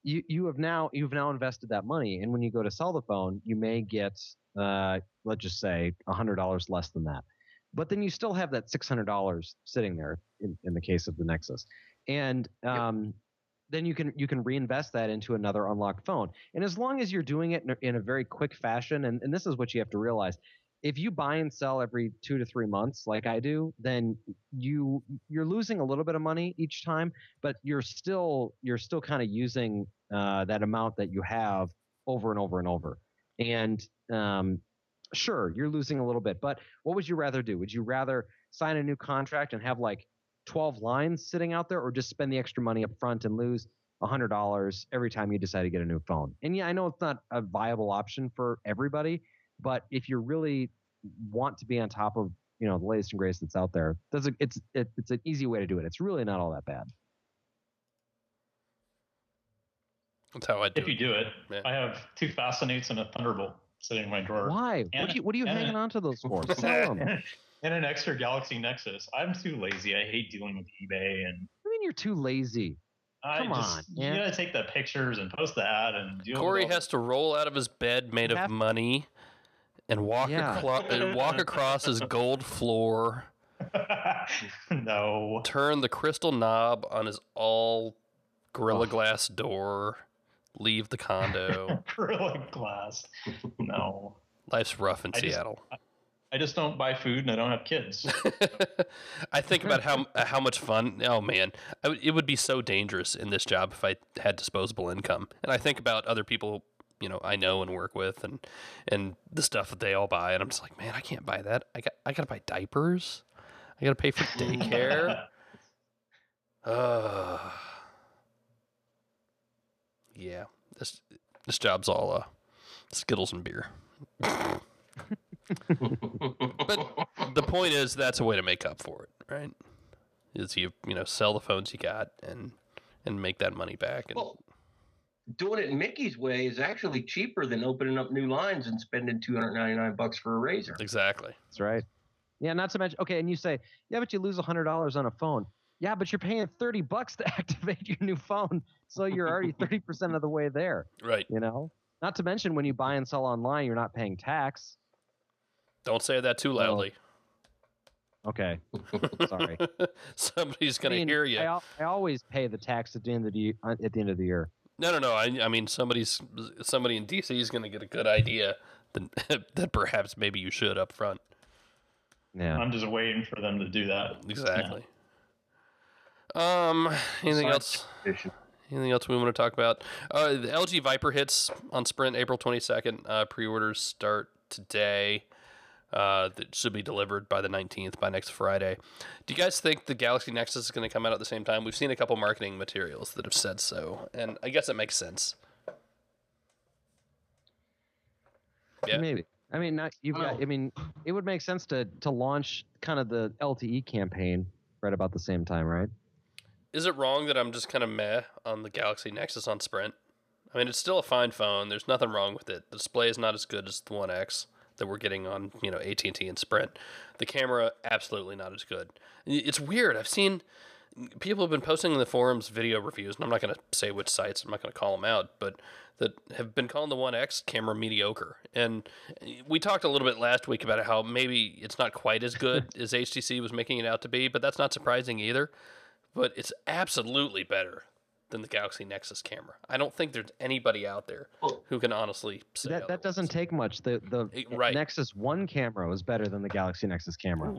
S2: you've now invested that money, and when you go to sell the phone, you may get let's just say $100 less than that, but then you still have that $600 sitting there in the case of the Nexus. And then you can reinvest that into another unlocked phone. And as long as you're doing it in a very quick fashion, and this is what you have to realize, if you buy and sell every 2 to 3 months like I do, then you're losing a little bit of money each time, but you're still kind of using that amount that you have over and over and over. And sure, you're losing a little bit, but what would you rather do? Would you rather sign a new contract and have like 12 lines sitting out there, or just spend the extra money up front and lose $100 every time you decide to get a new phone? And yeah, I know it's not a viable option for everybody, but if you really want to be on top of the latest and greatest that's out there. It's an easy way to do it. It's really not all that bad.
S1: That's how I do it.
S4: If you do it, yeah. I have 2 Fascinates and a Thunderbolt sitting in my drawer.
S2: Why? What are you hanging on to those for? Sell them.
S4: And an extra Galaxy Nexus. I'm too lazy. I hate dealing with eBay. And
S2: I mean, you're too lazy. Come on.
S4: You gotta take the pictures and post that. And
S1: Corey has to roll out of his bed made of money and walk across his gold floor.
S4: No.
S1: Turn the crystal knob on his all Gorilla Glass door. Leave the condo.
S4: Gorilla Glass. No.
S1: Life's rough in Seattle.
S4: I just don't buy food and I don't have kids.
S1: I think about how much fun. Oh man, it would be so dangerous in this job if I had disposable income. And I think about other people, I know and work with, and the stuff that they all buy, and I'm just like, man, I can't buy that. I gotta buy diapers. I gotta pay for daycare. Yeah, this job's all Skittles and beer. But the point is, that's a way to make up for it, right? Is you sell the phones you got and make that money back. And
S3: well, doing it Mickey's way is actually cheaper than opening up new lines and spending $299 for a razor.
S1: Exactly.
S2: That's right. Yeah, not to mention. Okay, and you say, yeah, but you lose $100 on a phone. Yeah, but you're paying $30 to activate your new phone, so you're already 30% of the way there.
S1: Right.
S2: Not to mention when you buy and sell online, you're not paying tax.
S1: Don't say that too loudly.
S2: Okay. Sorry.
S1: Somebody's going to hear you.
S2: I always pay the tax at the end of the year.
S1: No. I mean, somebody in DC is going to get a good idea that perhaps maybe you should up front.
S2: Yeah.
S4: I'm just waiting for them to do that.
S1: Exactly. Yeah. Anything else? Anything else we want to talk about? The LG Viper hits on Sprint April 22nd. Pre-orders start today. That should be delivered by the 19th, by next Friday. Do you guys think the Galaxy Nexus is going to come out at the same time? We've seen a couple marketing materials that have said so, and I guess it makes sense. Yeah,
S2: maybe. I mean, it would make sense to launch kind of the LTE campaign right about the same time, right?
S1: Is it wrong that I'm just kind of meh on the Galaxy Nexus on Sprint? I mean, it's still a fine phone. There's nothing wrong with it. The display is not as good as the One X that we're getting on, AT&T and Sprint. The camera, absolutely not as good. It's weird. I've seen people have been posting in the forums video reviews, and I'm not going to say which sites, I'm not going to call them out, but that have been calling the One X camera mediocre. And we talked a little bit last week about how maybe it's not quite as good as HTC was making it out to be, but that's not surprising either. But it's absolutely better than the Galaxy Nexus camera. I don't think there's anybody out there who can honestly say
S2: that doesn't take much. The
S1: right.
S2: Nexus One camera was better than the Galaxy Nexus camera.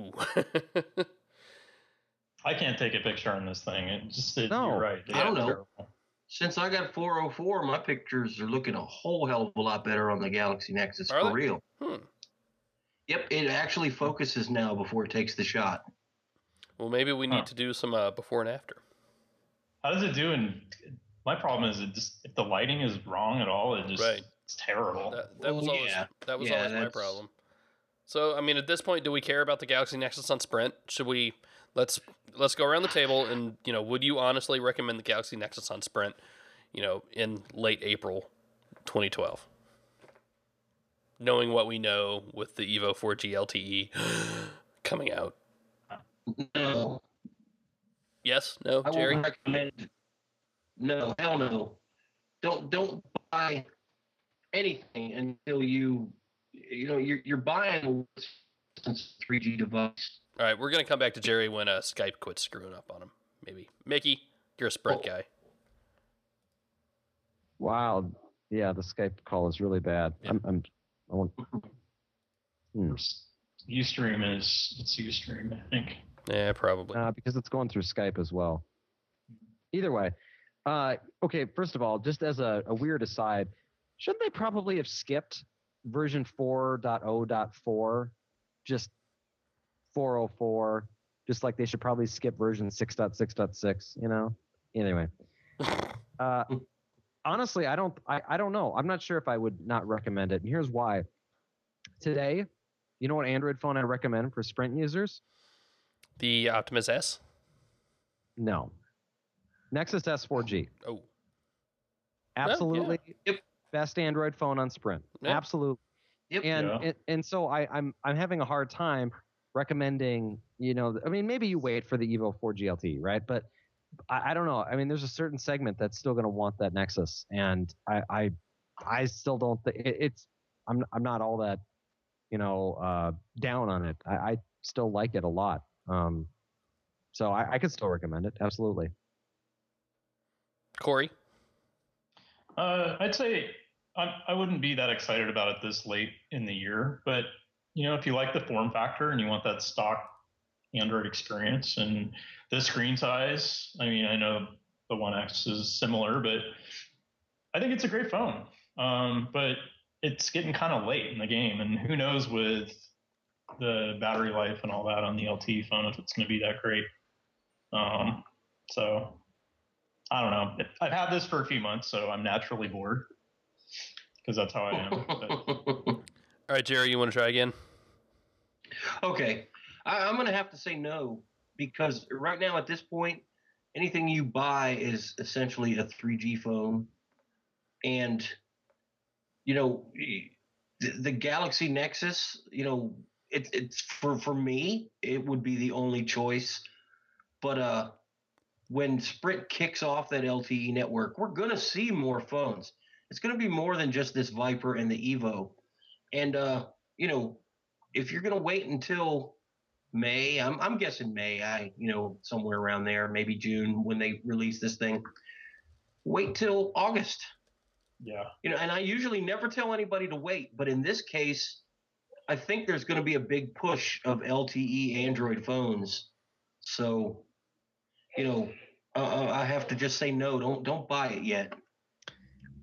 S4: I can't take a picture on this thing.
S2: No.
S4: You're right.
S3: I don't know. Terrible. Since I got 404, my pictures are looking a whole hell of a lot better on the Galaxy Nexus for real. Yep, it actually focuses now before it takes the shot.
S1: Well, maybe we need to do some before and after.
S4: How does it do? And my problem is, if the lighting is wrong at all, it's terrible.
S1: That was always my problem. So, I mean, at this point, do we care about the Galaxy Nexus on Sprint? Should we let's go around the table and would you honestly recommend the Galaxy Nexus on Sprint? In late April, 2012, knowing what we know with the Evo 4G LTE coming out.
S3: No.
S1: Yes? No? Jerry?
S3: I won't recommend. No, hell no. Don't buy anything until you're buying a 3G device.
S1: All right, we're gonna come back to Jerry when Skype quits screwing up on him. Maybe Mickey, you're a Sprint guy.
S2: Wow. Yeah, the Skype call is really bad.
S1: Yeah.
S4: Ustream it's Ustream, I think.
S1: Yeah, probably.
S2: Because it's going through Skype as well. Either way. Okay, first of all, just as a weird aside, shouldn't they probably have skipped version 4.0.4, just 404, just like they should probably skip version 6.6.6, Anyway. Honestly, I don't know. I'm not sure if I would not recommend it. And here's why. Today, You know what Android phone I recommend for Sprint users?
S1: The Optimus S?
S2: No. Nexus S4G.
S1: Oh.
S2: Absolutely.
S3: Well, yeah. Yep.
S2: Best Android phone on Sprint.
S1: Yep.
S2: Absolutely.
S3: Yep.
S2: And so I'm having a hard time recommending, I mean, maybe you wait for the Evo 4G LTE, right? But I don't know. I mean, there's a certain segment that's still going to want that Nexus, and I still don't think it's. I'm not all that, down on it. I still like it a lot. So I could still recommend it. Absolutely.
S1: Corey?
S4: I'd say I wouldn't be that excited about it this late in the year, but if you like the form factor and you want that stock Android experience and the screen size, I mean, I know the One X is similar, but I think it's a great phone. But it's getting kind of late in the game, and who knows with the battery life and all that on the LTE phone if it's going to be that great. So I don't know. I've had this for a few months, so I'm naturally bored because that's how I am.
S1: All right, Jerry, you want to try again?
S3: Okay. I'm going to have to say no, because right now at this point, anything you buy is essentially a 3G phone. And, the Galaxy Nexus, it's for me, it would be the only choice. But when Sprint kicks off that LTE network, we're going to see more phones. It's going to be more than just this Viper and the Evo. And, if you're going to wait until May, I'm guessing May, somewhere around there, maybe June when they release this thing, wait till August.
S4: Yeah.
S3: And I usually never tell anybody to wait, but in this case, I think there's going to be a big push of LTE Android phones. So, I have to just say no. Don't buy it yet.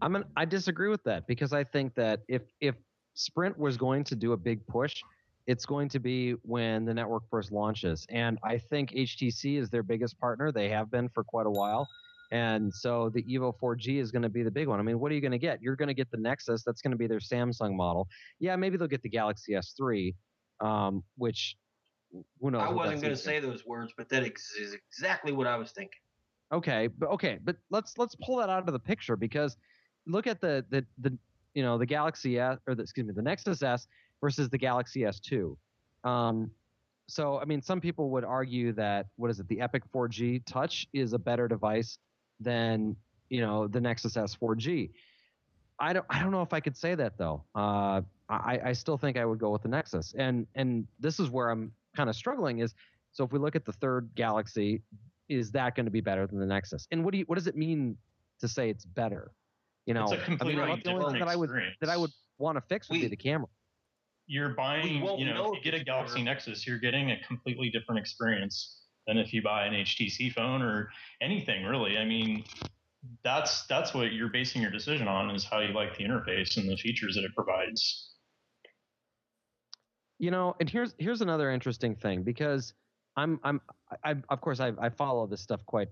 S2: I disagree with that, because I think that if Sprint was going to do a big push, it's going to be when the network first launches. And I think HTC is their biggest partner. They have been for quite a while. And so the Evo 4G is going to be the big one. I mean, what are you going to get? You're going to get the Nexus. That's going to be their Samsung model. Yeah, maybe they'll get the Galaxy S3, which who knows?
S3: I wasn't going to say those words, but that is exactly what I was thinking.
S2: Okay, but let's pull that out of the picture, because look at the Galaxy S, or the Nexus S versus the Galaxy S2. So I mean, some people would argue that the Epic 4G Touch is a better device than the Nexus S 4G. I don't know if I could say that though. I still think I would go with the Nexus, and this is where I'm kind of struggling. Is so if we look at the third Galaxy, is that going to be better than the Nexus? And what does it mean to say it's better?
S4: It's a completely different experience.
S2: that I would want to fix would be the camera.
S4: You're buying, if you get a Galaxy Nexus, you're getting a completely different experience than if you buy an HTC phone or anything really. I mean, that's what you're basing your decision on, is how you like the interface and the features that it provides.
S2: And here's another interesting thing, because of course I follow this stuff quite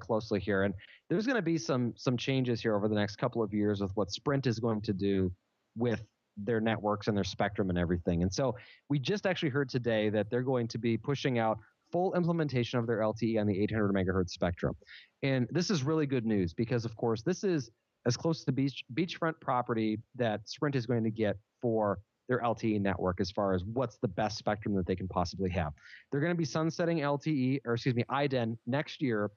S2: closely here, and there's going to be some changes here over the next couple of years with what Sprint is going to do with their networks and their spectrum and everything. And so we just actually heard today that they're going to be pushing out full implementation of their LTE on the 800 megahertz spectrum. And this is really good news, because of course this is as close to beachfront property that Sprint is going to get for their LTE network, as far as what's the best spectrum that they can possibly have. They're going to be sunsetting IDEN next year,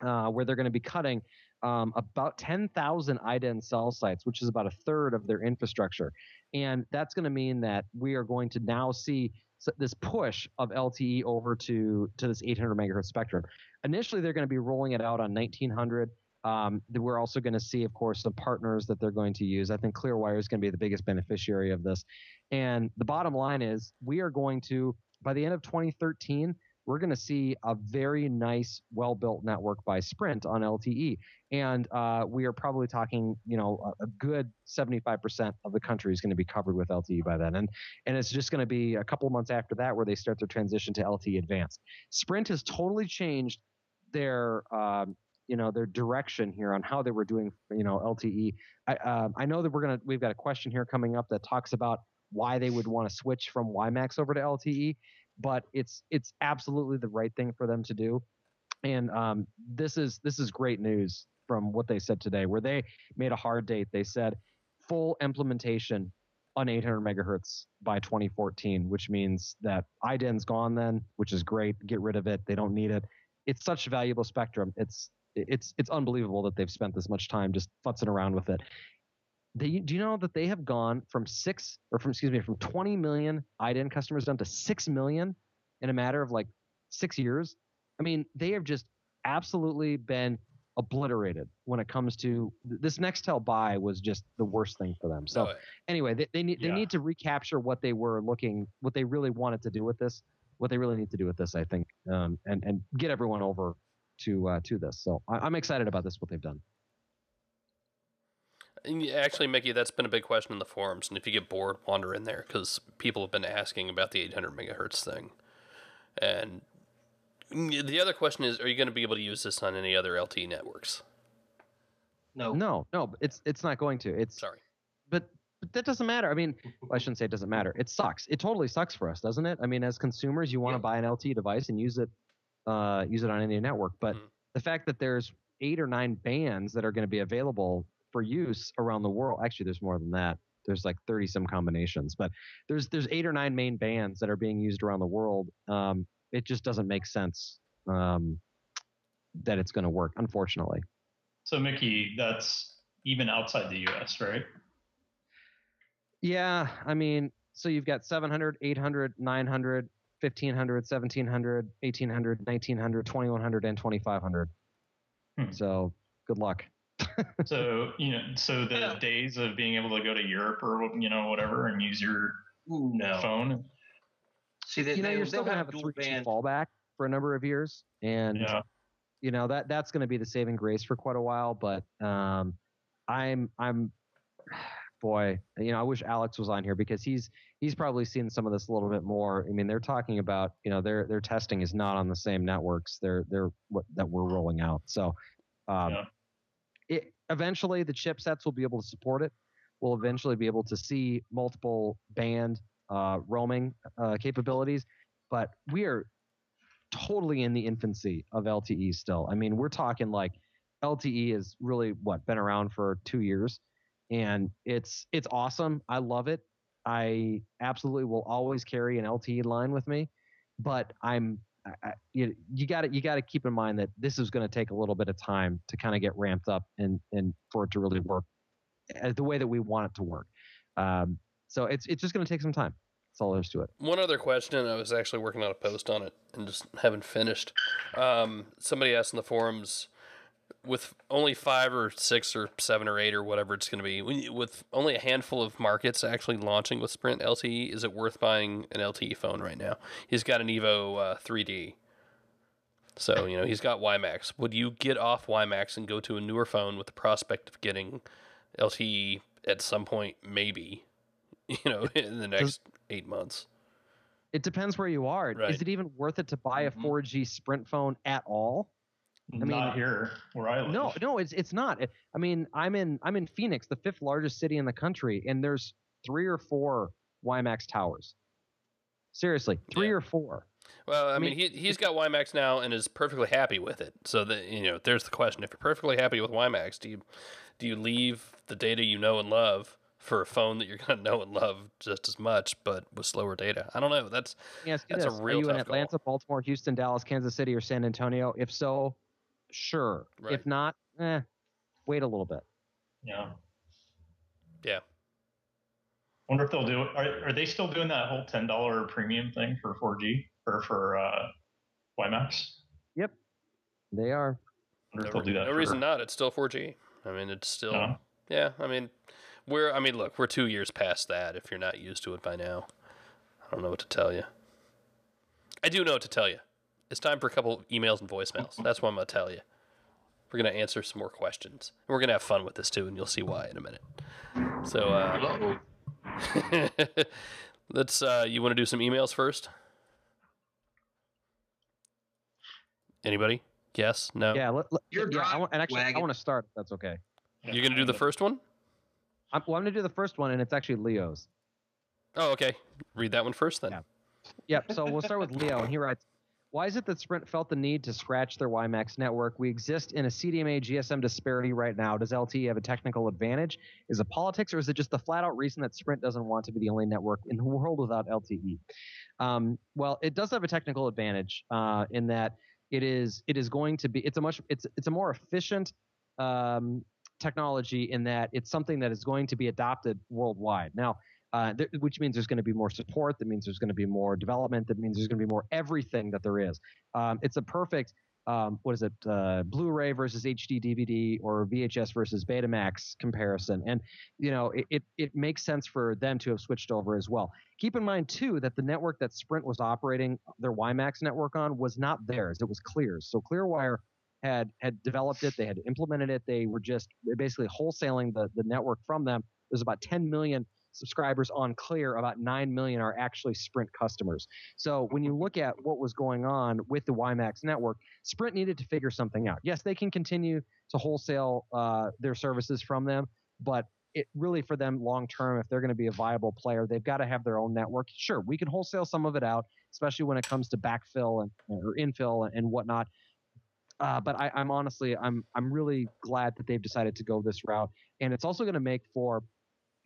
S2: where they're going to be cutting about 10,000 IDEN cell sites, which is about a third of their infrastructure. And that's going to mean that we are going to now see this push of LTE over to this 800 megahertz spectrum. Initially, they're going to be rolling it out on 1900. We're also going to see, of course, some partners that they're going to use. I think Clearwire is going to be the biggest beneficiary of this. And the bottom line is, we are going to, by the end of 2013, we're going to see a very nice, well-built network by Sprint on LTE. And we are probably talking, a good 75% of the country is going to be covered with LTE by then. And it's just going to be a couple of months after that where they start their transition to LTE Advanced. Sprint has totally changed their direction here on how they were doing, LTE. I know that we've got a question here coming up that talks about why they would want to switch from WiMAX over to LTE, but it's absolutely the right thing for them to do. And this is great news from what they said today, where they made a hard date. They said full implementation on 800 megahertz by 2014, which means that IDEN's gone then, which is great. Get rid of it. They don't need it. It's such valuable spectrum. It's unbelievable that they've spent this much time just futzing around with it. Do you know that they have gone from 20 million IDEN customers down to 6 million in a matter of like 6 years? I mean, they have just absolutely been obliterated when it comes to this. Nextel buy was just the worst thing for them. So anyway, they need to recapture what they really wanted to do with this, what they really need to do with this, I think, and get everyone over to this. So I'm excited about this, what they've done.
S1: And actually, Mickey, that's been a big question in the forums, and if you get bored, wander in there, because people have been asking about the 800 megahertz thing. And the other question is, are you going to be able to use this on any other LTE networks?
S2: No, it's not going to.
S1: Sorry.
S2: But that doesn't matter. I mean, I shouldn't say it doesn't matter. It sucks. It totally sucks for us, doesn't it? I mean, as consumers, you want to buy an LTE device and use it on any network. But the fact that there's 8 or 9 bands that are going to be available for use around the world. Actually, there's more than that. There's like 30 some combinations, but there's 8 or 9 main bands that are being used around the world. It just doesn't make sense that it's going to work, unfortunately.
S4: So, Mickey, that's even outside the U.S., right?
S2: Yeah, I mean, so you've got 700, 800, 900, 1500, 1700, 1800, 1900, 2100, and 2500. So, good luck.
S4: So the days of being able to go to Europe or whatever and use your phone.
S3: See,
S2: you're still going to have a 3G fallback for a number of years, and that's going to be the saving grace for quite a while. But I'm boy, I wish Alex was on here, because he's probably seen some of this a little bit more. I mean, they're talking about their testing is not on the same networks that we're rolling out. So. Eventually, the chipsets will be able to support it. We'll eventually be able to see multiple band roaming capabilities, but we are totally in the infancy of LTE still. I mean, we're talking like LTE is really been around for 2 years, and it's awesome. I love it. I absolutely will always carry an LTE line with me, but you got to keep in mind that this is going to take a little bit of time to kind of get ramped up and for it to really work the way that we want it to work. So it's just going to take some time. That's all there is to it.
S1: One other question, I was actually working on a post on it and just haven't finished. Somebody asked in the forums, with only 5 or 6 or 7 or 8 or whatever it's going to be, with only a handful of markets actually launching with Sprint LTE, is it worth buying an LTE phone right now? He's got an Evo 3D. So, he's got WiMAX. Would you get off WiMAX and go to a newer phone with the prospect of getting LTE at some point, maybe, in the next 8 months?
S2: It depends where you are. Right. Is it even worth it to buy a 4G Sprint phone at all?
S4: Not here where I live.
S2: No, it's not. I mean, I'm in Phoenix, the 5th largest city in the country, and there's 3 or 4 WiMAX towers. Seriously, 3 or 4.
S1: Well, I mean, he's got WiMAX now and is perfectly happy with it. So there's the question: if you're perfectly happy with WiMAX, do you leave the data you know and love for a phone that you're going to know and love just as much, but with slower data? I don't know. That's a real tough
S2: Are you in Atlanta, Baltimore, Houston, Dallas, Kansas City, or San Antonio? If so, sure. Right. If not, wait a little bit.
S4: Yeah.
S5: Wonder if they'll do it. Are they still doing that whole $10 premium thing for 4G or for WiMAX?
S2: Yep, they are.
S4: Wonder if they'll do that.
S1: No reason not. It's still 4G. I mean, it's still. Yeah. I mean, look, we're 2 years past that. If you're not used to it by now, I don't know what to tell you. I do know what to tell you. It's time for a couple emails and voicemails. That's what I'm going to tell you. We're going to answer some more questions. And we're going to have fun with this, too, and you'll see why in a minute. So, let's, you want to do some emails first? Anybody? Yes? No?
S2: Yeah, I want to start, if that's okay.
S1: You're going to do the first one?
S2: I'm going to do the first one, and it's actually Leo's.
S1: Oh, okay. Read that one first then.
S2: Yeah. Yep. So we'll start with Leo, and he writes, why is it that Sprint felt the need to scratch their WiMAX network? We exist in a CDMA GSM disparity right now. Does LTE have a technical advantage? Is it politics, or is it just the flat out reason that Sprint doesn't want to be the only network in the world without LTE? Well, it does have a technical advantage in that it is going to be it's a more efficient technology in that it's something that is going to be adopted worldwide. Now, which means there's going to be more support. That means there's going to be more development. That means there's going to be more everything that there is. It's a perfect, Blu-ray versus HD DVD or VHS versus Betamax comparison. And, it makes sense for them to have switched over as well. Keep in mind, too, that the network that Sprint was operating their WiMAX network on was not theirs. It was Clear's. So Clearwire had developed it. They had implemented it. They were just basically wholesaling the network from them. There's about 10 million subscribers on Clear. About 9 million are actually Sprint customers. So when you look at what was going on with the WiMAX network, Sprint needed to figure something out. Yes, they can continue to wholesale their services from them, but it really, for them long term, if they're going to be a viable player, they've got to have their own network. Sure, we can wholesale some of it out, especially when it comes to backfill or infill and whatnot. But I'm honestly really glad that they've decided to go this route, and it's also going to make for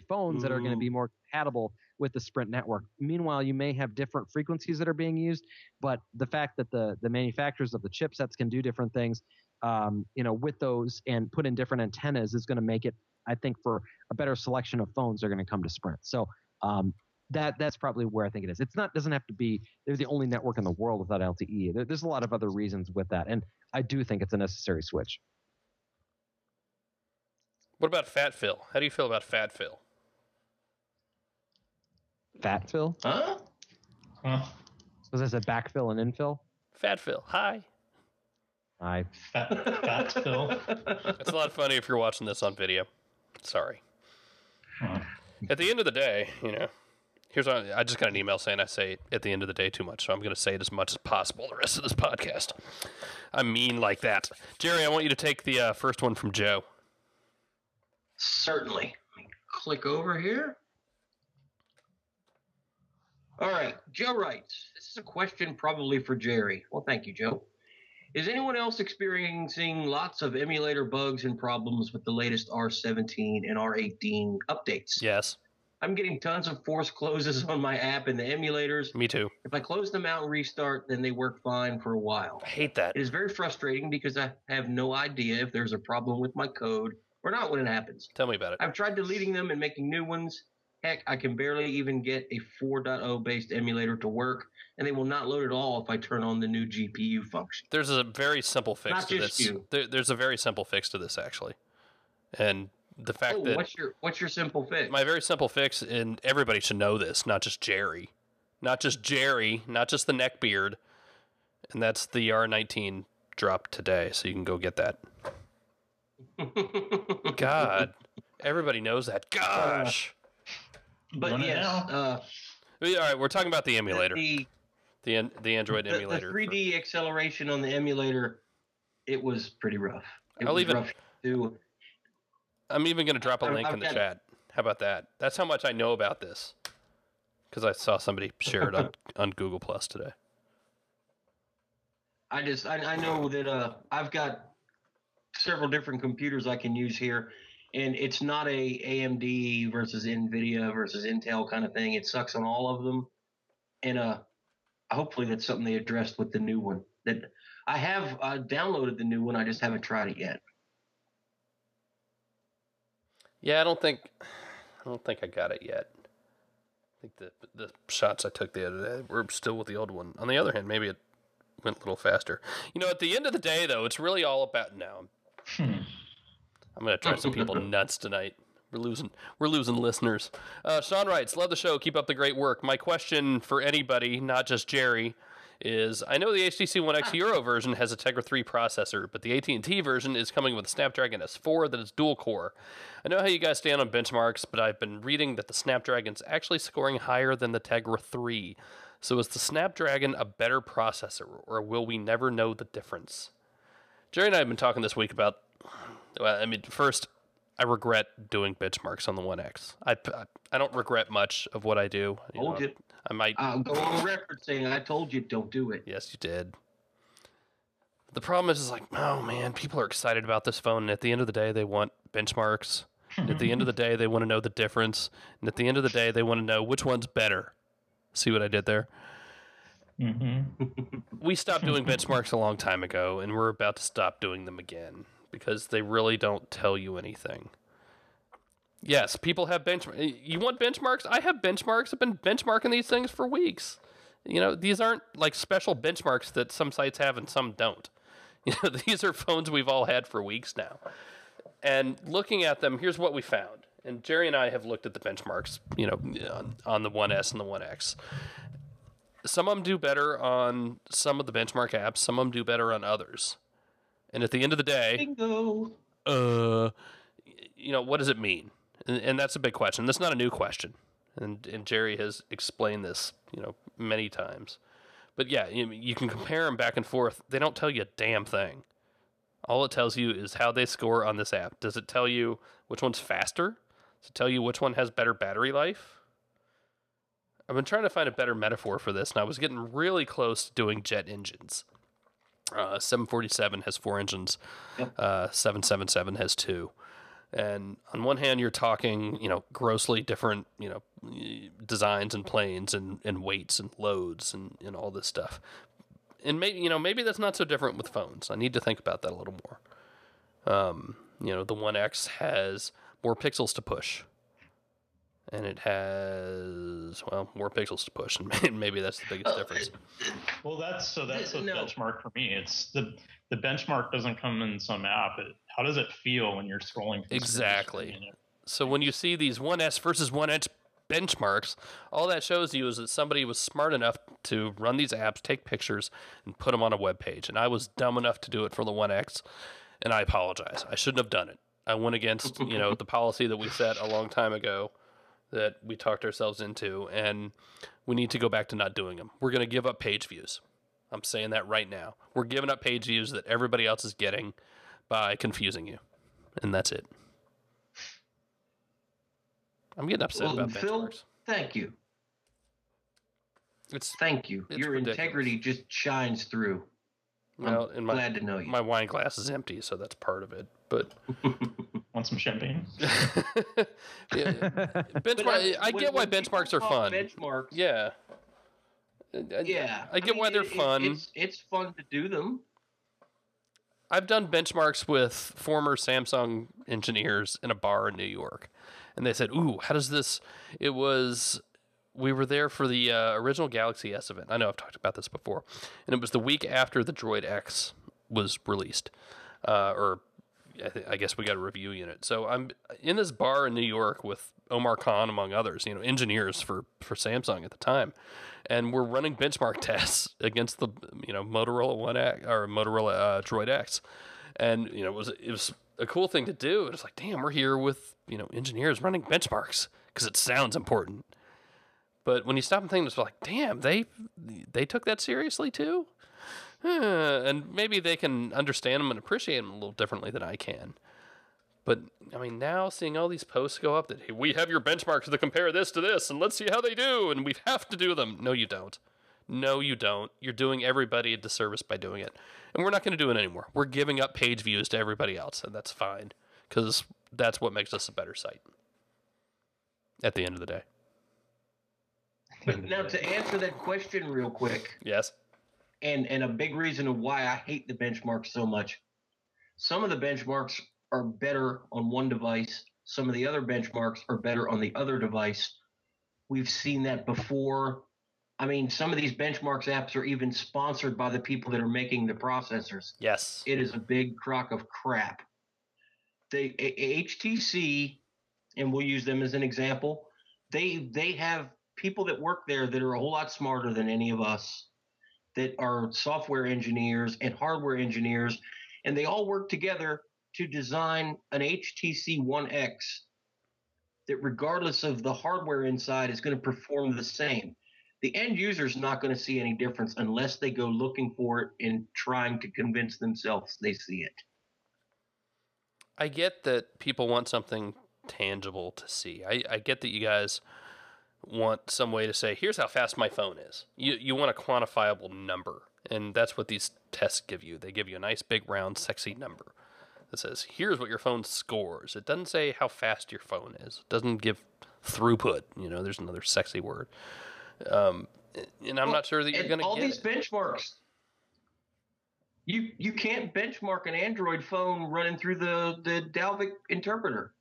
S2: phones that are going to be more compatible with the Sprint network. Meanwhile, you may have different frequencies that are being used, but the fact that the manufacturers of the chipsets can do different things, with those and put in different antennas is going to make it, I think, for a better selection of phones are going to come to Sprint. So that's probably where I think it is. Doesn't have to be they're the only network in the world without LTE. There's a lot of other reasons with that, and I do think it's a necessary switch.
S1: What about Fat Phil? How do you feel about Fat Phil?
S2: Fat Phil?
S3: Huh?
S2: Was this a backfill and infill?
S1: Fat Phil, hi.
S2: Hi.
S4: Fat Phil.
S1: It's a lot funny if you're watching this on video. Sorry. At the end of the day, I just got an email saying I say at the end of the day too much, so I'm going to say it as much as possible the rest of this podcast. I'm mean like that. Jerry, I want you to take the first one from Joe.
S3: Certainly. Let me click over here. All right. Joe writes, this is a question probably for Jerry. Well, thank you, Joe. Is anyone else experiencing lots of emulator bugs and problems with the latest R17 and R18 updates?
S1: Yes.
S3: I'm getting tons of forced closes on my app and the emulators.
S1: Me too.
S3: If I close them out and restart, then they work fine for a while.
S1: I hate that.
S3: It is very frustrating because I have no idea if there's a problem with my code or not when it happens.
S1: Tell me about it.
S3: I've tried deleting them and making new ones. Heck, I can barely even get a 4.0 based emulator to work, and they will not load at all if I turn on the new GPU function.
S1: There's a very simple fix
S3: Not
S1: to
S3: just
S1: this.
S3: you.
S1: There's a very simple fix to this, actually. And the fact that
S3: what's your simple fix?
S1: my very simple fix, and everybody should know this, not just Jerry, not just the neckbeard, and that's the R19 drop today, so you can go get that. God, everybody knows that. Gosh.
S3: But yes,
S1: all right, we're talking about the emulator, the Android emulator.
S3: The 3D acceleration on the emulator, it was pretty rough. Rough too.
S1: I'm even going to drop a link in the chat. How about that? That's how much I know about this, because I saw somebody share it on Google Plus today.
S3: I know that I've got several different computers I can use here. And it's not a AMD versus NVIDIA versus Intel kind of thing. It sucks on all of them. And hopefully that's something they addressed with the new one. That I have downloaded the new one. I just haven't tried it yet.
S1: Yeah, I don't think I got it yet. I think the shots I took the other day were still with the old one. On the other hand, maybe it went a little faster. At the end of the day, though, it's really all about now. I'm going to drive some people nuts tonight. We're losing listeners. Sean writes, love the show. Keep up the great work. My question for anybody, not just Jerry, is I know the HTC One X Euro version has a Tegra 3 processor, but the AT&T version is coming with a Snapdragon S4 that is dual core. I know how you guys stand on benchmarks, but I've been reading that the Snapdragon's actually scoring higher than the Tegra 3. So is the Snapdragon a better processor, or will we never know the difference? Jerry and I have been talking this week about... Well, I mean, first, I regret doing benchmarks on the One X. I don't regret much of what I do.
S3: Told you.
S1: I might.
S3: I'll go on record saying I told you don't do it.
S1: Yes, you did. The problem is like, oh man, people are excited about this phone, and at the end of the day, they want benchmarks. And at the end of the day, they want to know the difference. And at the end of the day, they want to know which one's better. See what I did there?
S5: Mm-hmm.
S1: We stopped doing benchmarks a long time ago, and we're about to stop doing them again because they really don't tell you anything. Yes, people have benchmarks. You want benchmarks? I have benchmarks. I've been benchmarking these things for weeks. These aren't like special benchmarks that some sites have and some don't. These are phones we've all had for weeks now. And looking at them, here's what we found. And Jerry and I have looked at the benchmarks, on the One S and the One X. Some of them do better on some of the benchmark apps. Some of them do better on others. And at the end of the day,
S3: Bingo.
S1: What does it mean? And that's a big question. That's not a new question. And Jerry has explained this, many times. But yeah, you can compare them back and forth. They don't tell you a damn thing. All it tells you is how they score on this app. Does it tell you which one's faster? Does it tell you which one has better battery life? I've been trying to find a better metaphor for this, and I was getting really close to doing jet engines. 747 has 4 engines.
S3: Yep.
S1: 777 has 2. And on one hand, you're talking, grossly different, designs and planes and weights and loads and all this stuff. And maybe that's not so different with phones. I need to think about that a little more. The One X has more pixels to push. And it has, more pixels to push, and maybe that's the biggest difference.
S5: Well, that's a benchmark for me. It's the benchmark doesn't come in some app. How does it feel when you're scrolling?
S1: Exactly. So when you see these One S versus One X benchmarks, all that shows you is that somebody was smart enough to run these apps, take pictures, and put them on a web page. And I was dumb enough to do it for the One X, and I apologize. I shouldn't have done it. I went against the policy that we set a long time ago, that we talked ourselves into, and we need to go back to not doing them. We're going to give up page views. I'm saying that right now. We're giving up page views that everybody else is getting by confusing you, and that's it. I'm getting upset about benchmarks.
S3: Phil, thank you. Thank you. Your
S1: ridiculous.
S3: Integrity just shines through.
S1: Well,
S3: I'm glad to know you.
S1: My wine glass is empty, so that's part of it. But
S5: want some champagne?
S1: I get why benchmarks are fun.
S3: Benchmarks.
S1: Yeah. I get why they're fun.
S3: It's fun to do them.
S1: I've done benchmarks with former Samsung engineers in a bar in New York, and they said, "Ooh, how does this?" We were there for the original Galaxy S event. I know I've talked about this before, and it was the week after the Droid X was released, or I guess we got a review unit. So I'm in this bar in New York with Omar Khan, among others, engineers for Samsung at the time, and we're running benchmark tests against the Motorola One X or Motorola Droid X, and it was a cool thing to do. It was like, damn, we're here with engineers running benchmarks because it sounds important. But when you stop and think, it's like, damn, they took that seriously too? And maybe they can understand them and appreciate them a little differently than I can. But, now seeing all these posts go up that, hey, we have your benchmarks to compare this to this, and let's see how they do, and we have to do them. No, you don't. No, you don't. You're doing everybody a disservice by doing it. And we're not going to do it anymore. We're giving up page views to everybody else, and that's fine, because that's what makes us a better site at the end of the day.
S3: But now to answer that question real quick.
S1: Yes.
S3: And a big reason of why I hate the benchmarks so much. Some of the benchmarks are better on one device. Some of the other benchmarks are better on the other device. We've seen that before. Some of these benchmarks apps are even sponsored by the people that are making the processors.
S1: Yes.
S3: It is a big crock of crap. The HTC, and we'll use them as an example, they have people that work there that are a whole lot smarter than any of us, that are software engineers and hardware engineers, and they all work together to design an HTC One X that, regardless of the hardware inside, is going to perform the same. The end user is not going to see any difference unless they go looking for it and trying to convince themselves they see it.
S1: I get that people want something tangible to see. I get that you guys want some way to say, here's how fast my phone is. You want a quantifiable number, and that's what these tests give you. They give you a nice, big, round, sexy number that says, here's what your phone scores. It doesn't say how fast your phone is. It doesn't give throughput. There's another sexy word. And I'm not sure that you're going to get
S3: all these
S1: it.
S3: benchmarks. You can't benchmark an Android phone running through the Dalvik interpreter.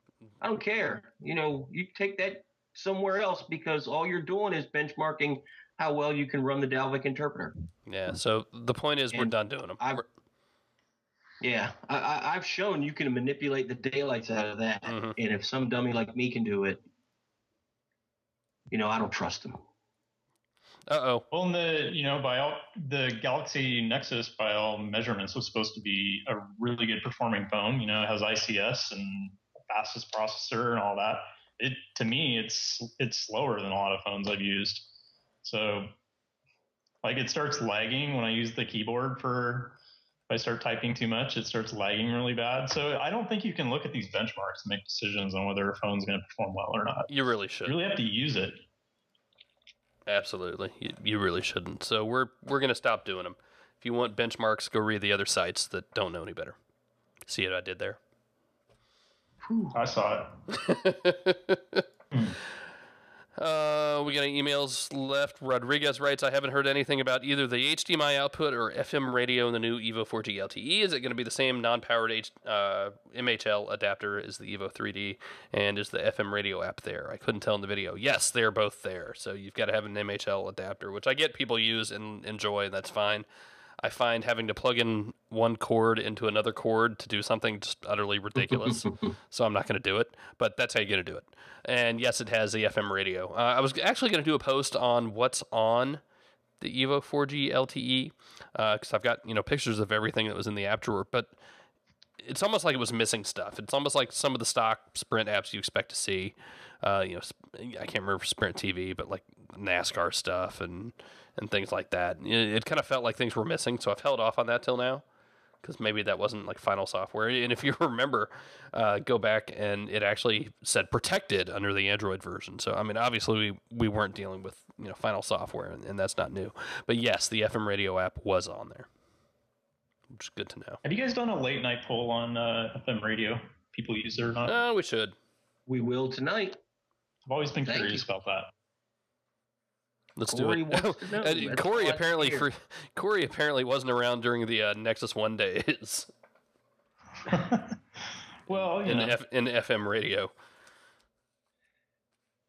S3: I don't care. You take that somewhere else because all you're doing is benchmarking how well you can run the Dalvik interpreter.
S1: Yeah, so the point is we're done doing them.
S3: I've shown you can manipulate the daylights out of that.
S1: Mm-hmm.
S3: And if some dummy like me can do it, I don't trust them.
S1: Uh-oh.
S4: Well, the Galaxy Nexus, by all measurements, was supposed to be a really good performing phone. It has ICS and fastest processor and all that. To me, it's slower than a lot of phones I've used. So, it starts lagging when I use the keyboard if I start typing too much, it starts lagging really bad. So I don't think you can look at these benchmarks and make decisions on whether a phone's going to perform well or not.
S1: You really should.
S4: You really have to use it.
S1: Absolutely. You really shouldn't. So we're going to stop doing them. If you want benchmarks, go read the other sites that don't know any better. See what I did there?
S4: I saw it.
S1: We got any emails left. Rodriguez writes, I haven't heard anything about either the HDMI output or FM radio in the new Evo 4G LTE. Is it going to be the same non-powered MHL adapter as the Evo 3D? And is the FM radio app there? I couldn't tell in the video. Yes, they're both there. So you've got to have an MHL adapter, which I get people use and enjoy, and that's fine. I find having to plug in one cord into another cord to do something just utterly ridiculous. So I'm not going to do it, but that's how you're going to do it. And yes, it has the FM radio. I was actually going to do a post on what's on the Evo 4G LTE because I've got pictures of everything that was in the app drawer, but it's almost like it was missing stuff. It's almost like some of the stock Sprint apps you expect to see. I can't remember Sprint TV, but like NASCAR stuff and things like that. It kind of felt like things were missing, so I've held off on that till now because maybe that wasn't like final software. And if you remember, go back and it actually said protected under the Android version. So I mean, obviously we weren't dealing with final software, and that's not new. But yes, the FM radio app was on there, which is good to know.
S4: Have you guys done a late night poll on FM radio? People use it or not?
S1: No, we should.
S3: We will tonight.
S4: I've always been curious about that.
S1: Let's
S3: Corey
S1: do it. Corey apparently wasn't around during the Nexus One days.
S4: Well,
S1: in FM radio.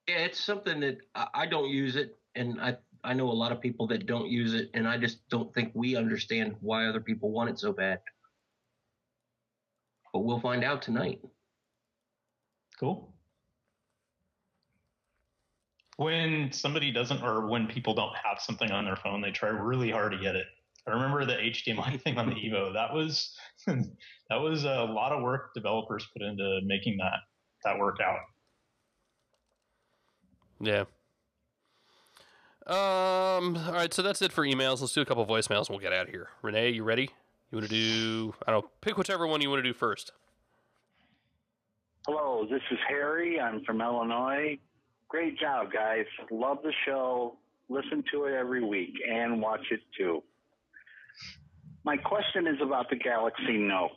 S3: Yeah, it's something that I don't use it, and I know a lot of people that don't use it, and I just don't think we understand why other people want it so bad. But we'll find out tonight.
S4: Cool. When somebody doesn't, or when people don't have something on their phone, they try really hard to get it. I remember the HDMI thing on the Evo. That was a lot of work developers put into making that work out.
S1: Yeah. All right, so that's it for emails. Let's do a couple voicemails and we'll get out of here. Renee, you ready? You want to do, pick whichever one you want to do first.
S6: Hello, this is Harry. I'm from Illinois. Great job, guys. Love the show. Listen to it every week and watch it too. My question is about the Galaxy Note.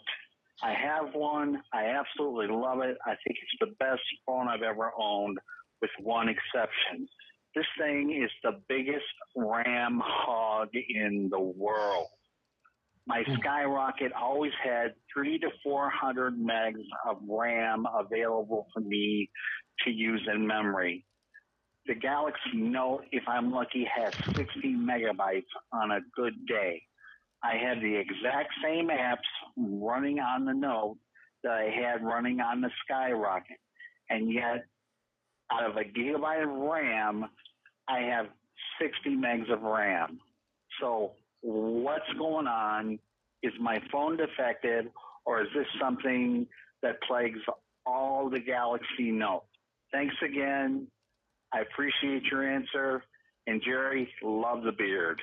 S6: I have one. I absolutely love it. I think it's the best phone I've ever owned, with one exception. This thing is the biggest RAM hog in the world. My Skyrocket always had 300 to 400 megs of RAM available for me to use in memory. The Galaxy Note, if I'm lucky, has 60 megabytes on a good day. I have the exact same apps running on the Note that I had running on the Skyrocket. And yet, out of a gigabyte of RAM, I have 60 megs of RAM. So what's going on? Is my phone defective, or is this something that plagues all the Galaxy Note? Thanks again. I appreciate your answer. And Jerry, love the beard.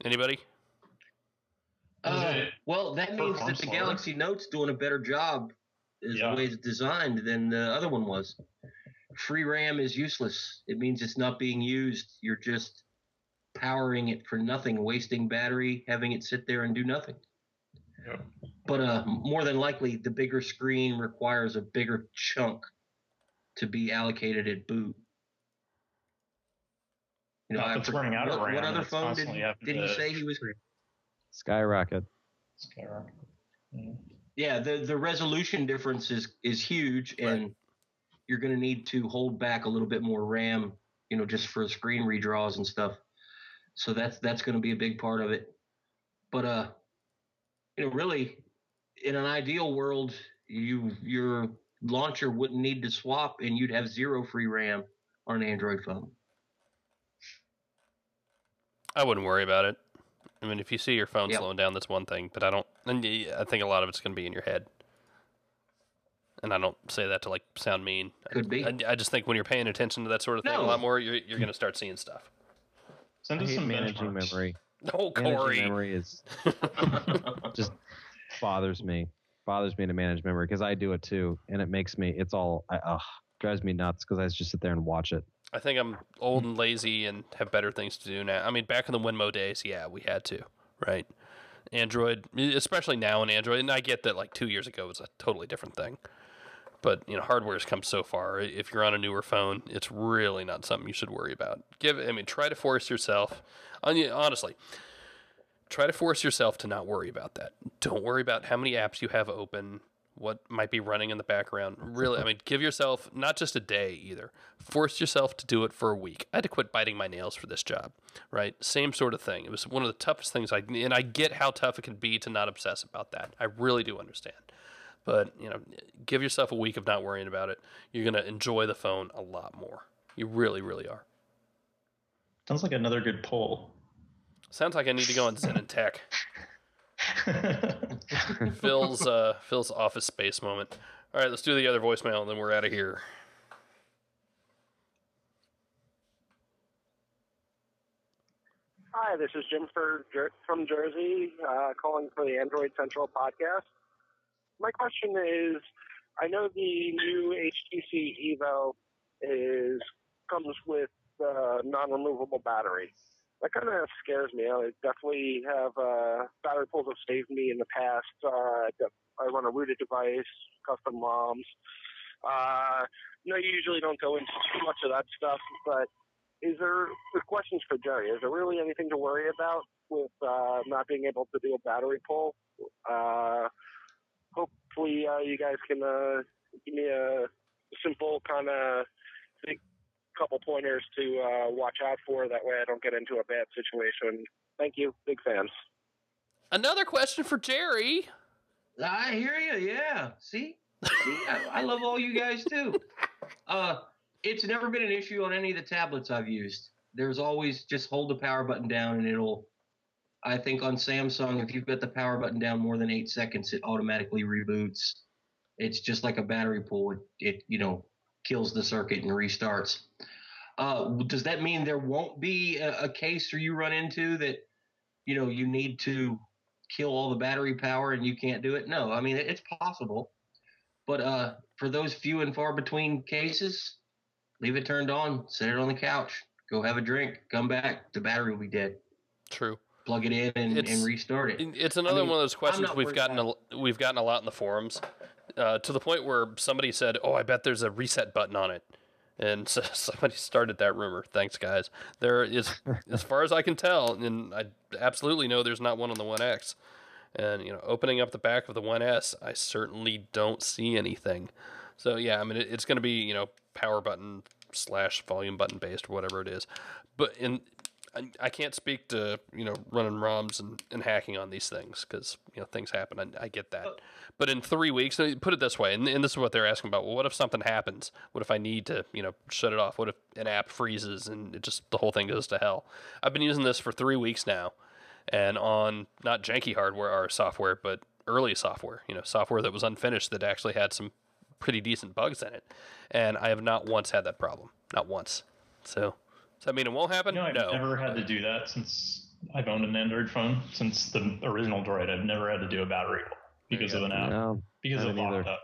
S1: Anybody?
S3: Well, that means that the Galaxy Note's doing a better job the way it's designed than the other one was. Free RAM is useless. It means it's not being used. You're just powering it for nothing, wasting battery, having it sit there and do nothing.
S5: Yep.
S3: But more than likely, the bigger screen requires a bigger chunk to be allocated at boot. You know,
S5: it's running out of RAM.
S3: What other phone did he say he was?
S2: Skyrocket.
S3: Yeah, the resolution difference is huge, and you're going to need to hold back a little bit more RAM, you know, just for screen redraws and stuff. So that's going to be a big part of it. But you know, really, in an ideal world, your launcher wouldn't need to swap, and you'd have 0 free RAM on an Android phone.
S1: I wouldn't worry about it. I mean, if you see your phone slowing down, that's one thing. But I think a lot of it's going to be in your head. And I don't say that to sound mean.
S3: Could be.
S1: I just think when you're paying attention to that sort of thing a lot more, you're going to start seeing stuff.
S2: Send us some managing memory.
S1: Oh, Corey.
S2: Managing memory is just bothers me. Bothers me to manage memory because I do it too, and it makes me. It's all drives me nuts because I just sit there and watch it.
S1: I think I'm old and lazy and have better things to do now. I mean, back in the Winmo days, yeah, we had to, right? Android, especially now in Android, and I get that 2 years ago was a totally different thing. But, you know, hardware's come so far. If you're on a newer phone, it's really not something you should worry about. Try to force yourself, honestly, try to force yourself to not worry about that. Don't worry about how many apps you have open, what might be running in the background. Really, give yourself not just a day either. Force yourself to do it for a week. I had to quit biting my nails for this job, right? Same sort of thing. It was one of the toughest things, and I get how tough it can be to not obsess about that. I really do understand. But, you know, give yourself a week of not worrying about it. You're going to enjoy the phone a lot more. You really, really are.
S5: Sounds like another good poll.
S1: Sounds like I need to go on Zen and Tech. Phil's office space moment. All right, let's do the other voicemail, and then we're out of here.
S7: Hi, this is Jim from Jersey, calling for the Android Central podcast. My question is, I know the new HTC Evo comes with non-removable battery. That kind of scares me. I definitely have battery pulls have saved me in the past. I run a rooted device, custom ROMs. You usually don't go into too much of that stuff, but the question's for Jerry. Is there really anything to worry about with not being able to do a battery pull? Hopefully you guys can give me a simple kind of couple pointers to watch out for. That way I don't get into a bad situation. Thank you. Big fans.
S1: Another question for Jerry.
S3: I hear you, yeah. See, I love all you guys too. It's never been an issue on any of the tablets I've used. There's always just hold the power button down and I think on Samsung, if you've got the power button down more than 8 seconds, it automatically reboots. It's just like a battery pull. It kills the circuit and restarts. Does that mean there won't be a case where you run into that, you need to kill all the battery power and you can't do it? No, it's possible. But for those few and far between cases, leave it turned on, set it on the couch, go have a drink, come back, the battery will be dead.
S1: True.
S3: Plug it in and restart it.
S1: It's another one of those questions we've gotten a lot in the forums, to the point where somebody said, "Oh, I bet there's a reset button on it," and so somebody started that rumor. Thanks, guys. There is, as far as I can tell, and I absolutely know there's not one on the One X. And opening up the back of the One S, I certainly don't see anything. So yeah, it's going to be power button / volume button based or whatever it is, but I can't speak to, running ROMs and hacking on these things because, things happen. I get that. But in 3 weeks, put it this way, and this is what they're asking about. Well, what if something happens? What if I need to, shut it off? What if an app freezes and the whole thing goes to hell? I've been using this for 3 weeks now, and on not janky hardware or software, but early software, software that was unfinished that actually had some pretty decent bugs in it. And I have not once had that problem. Not once. So... Does that mean it won't happen?
S5: I've never had to do that since
S4: I've owned an Android phone since the original Droid. I've never had to do a battery because of an app.
S2: No,
S4: because of
S2: either.
S4: locked up.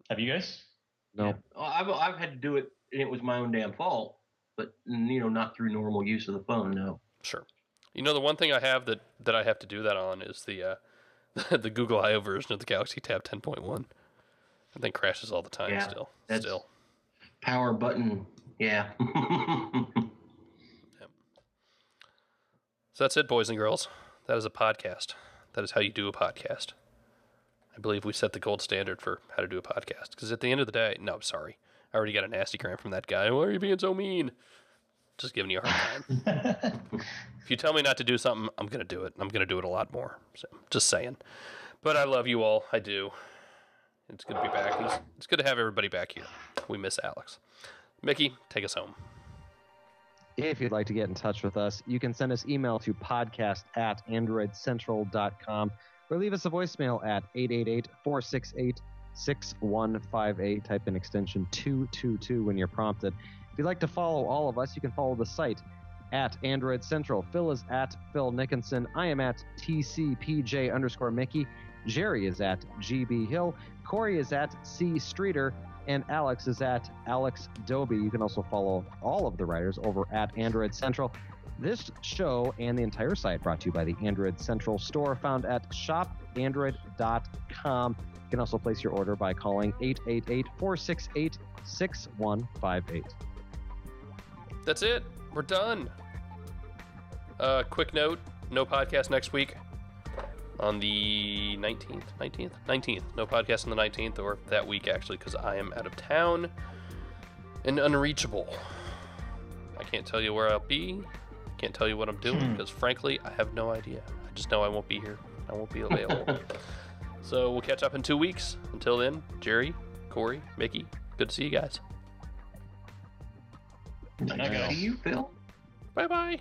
S4: Have you guys?
S2: No.
S3: Yeah. I've had to do it, and it was my own damn fault. But not through normal use of the phone. No.
S1: Sure. The one thing I have that I have to do that on is the the Google I/O version of the Galaxy Tab 10.1. That thing crashes all the time.
S3: Yeah,
S1: Still.
S3: Power button. Yeah.
S1: Yep. So that's it, boys and girls. That is a podcast. That is how you do a podcast. I believe we set the gold standard for how to do a podcast. Because at the end of the day, no, I'm sorry. I already got a nasty gram from that guy. Why are you being so mean? Just giving you a hard time. If you tell me not to do something, I'm going to do it. I'm going to do it a lot more. So, just saying. But I love you all. I do. It's good to be back. It's good to have everybody back here. We miss Alex. Mickey, take us home.
S2: If you'd like to get in touch with us, you can send us email to podcast@androidcentral.com or leave us a voicemail at 888-468-6158. Type in extension 222 when you're prompted. If you'd like to follow all of us, you can follow the site at Android Central. Phil is at Phil Nickinson. I am at TCPJ_Mickey. Jerry is at GB Hill. Corey is at C Streeter. And Alex is at Alex Doby. You can also follow all of the writers over at Android Central. This show and the entire site brought to you by the Android Central store, found at shopandroid.com. You can also place your order by calling 888-468-6158.
S1: That's it. We're done. Quick note, no podcast next week on the 19th. No podcast on the 19th, or that week, actually, because I am out of town and unreachable. I can't tell you where I'll be. Can't tell you what I'm doing, because frankly, I have no idea. I just know I won't be here. I won't be available. So we'll catch up in 2 weeks. Until then, Jerry, Corey, Mickey, good to see you guys.
S3: Nice to see you, Phil.
S1: Bye-bye.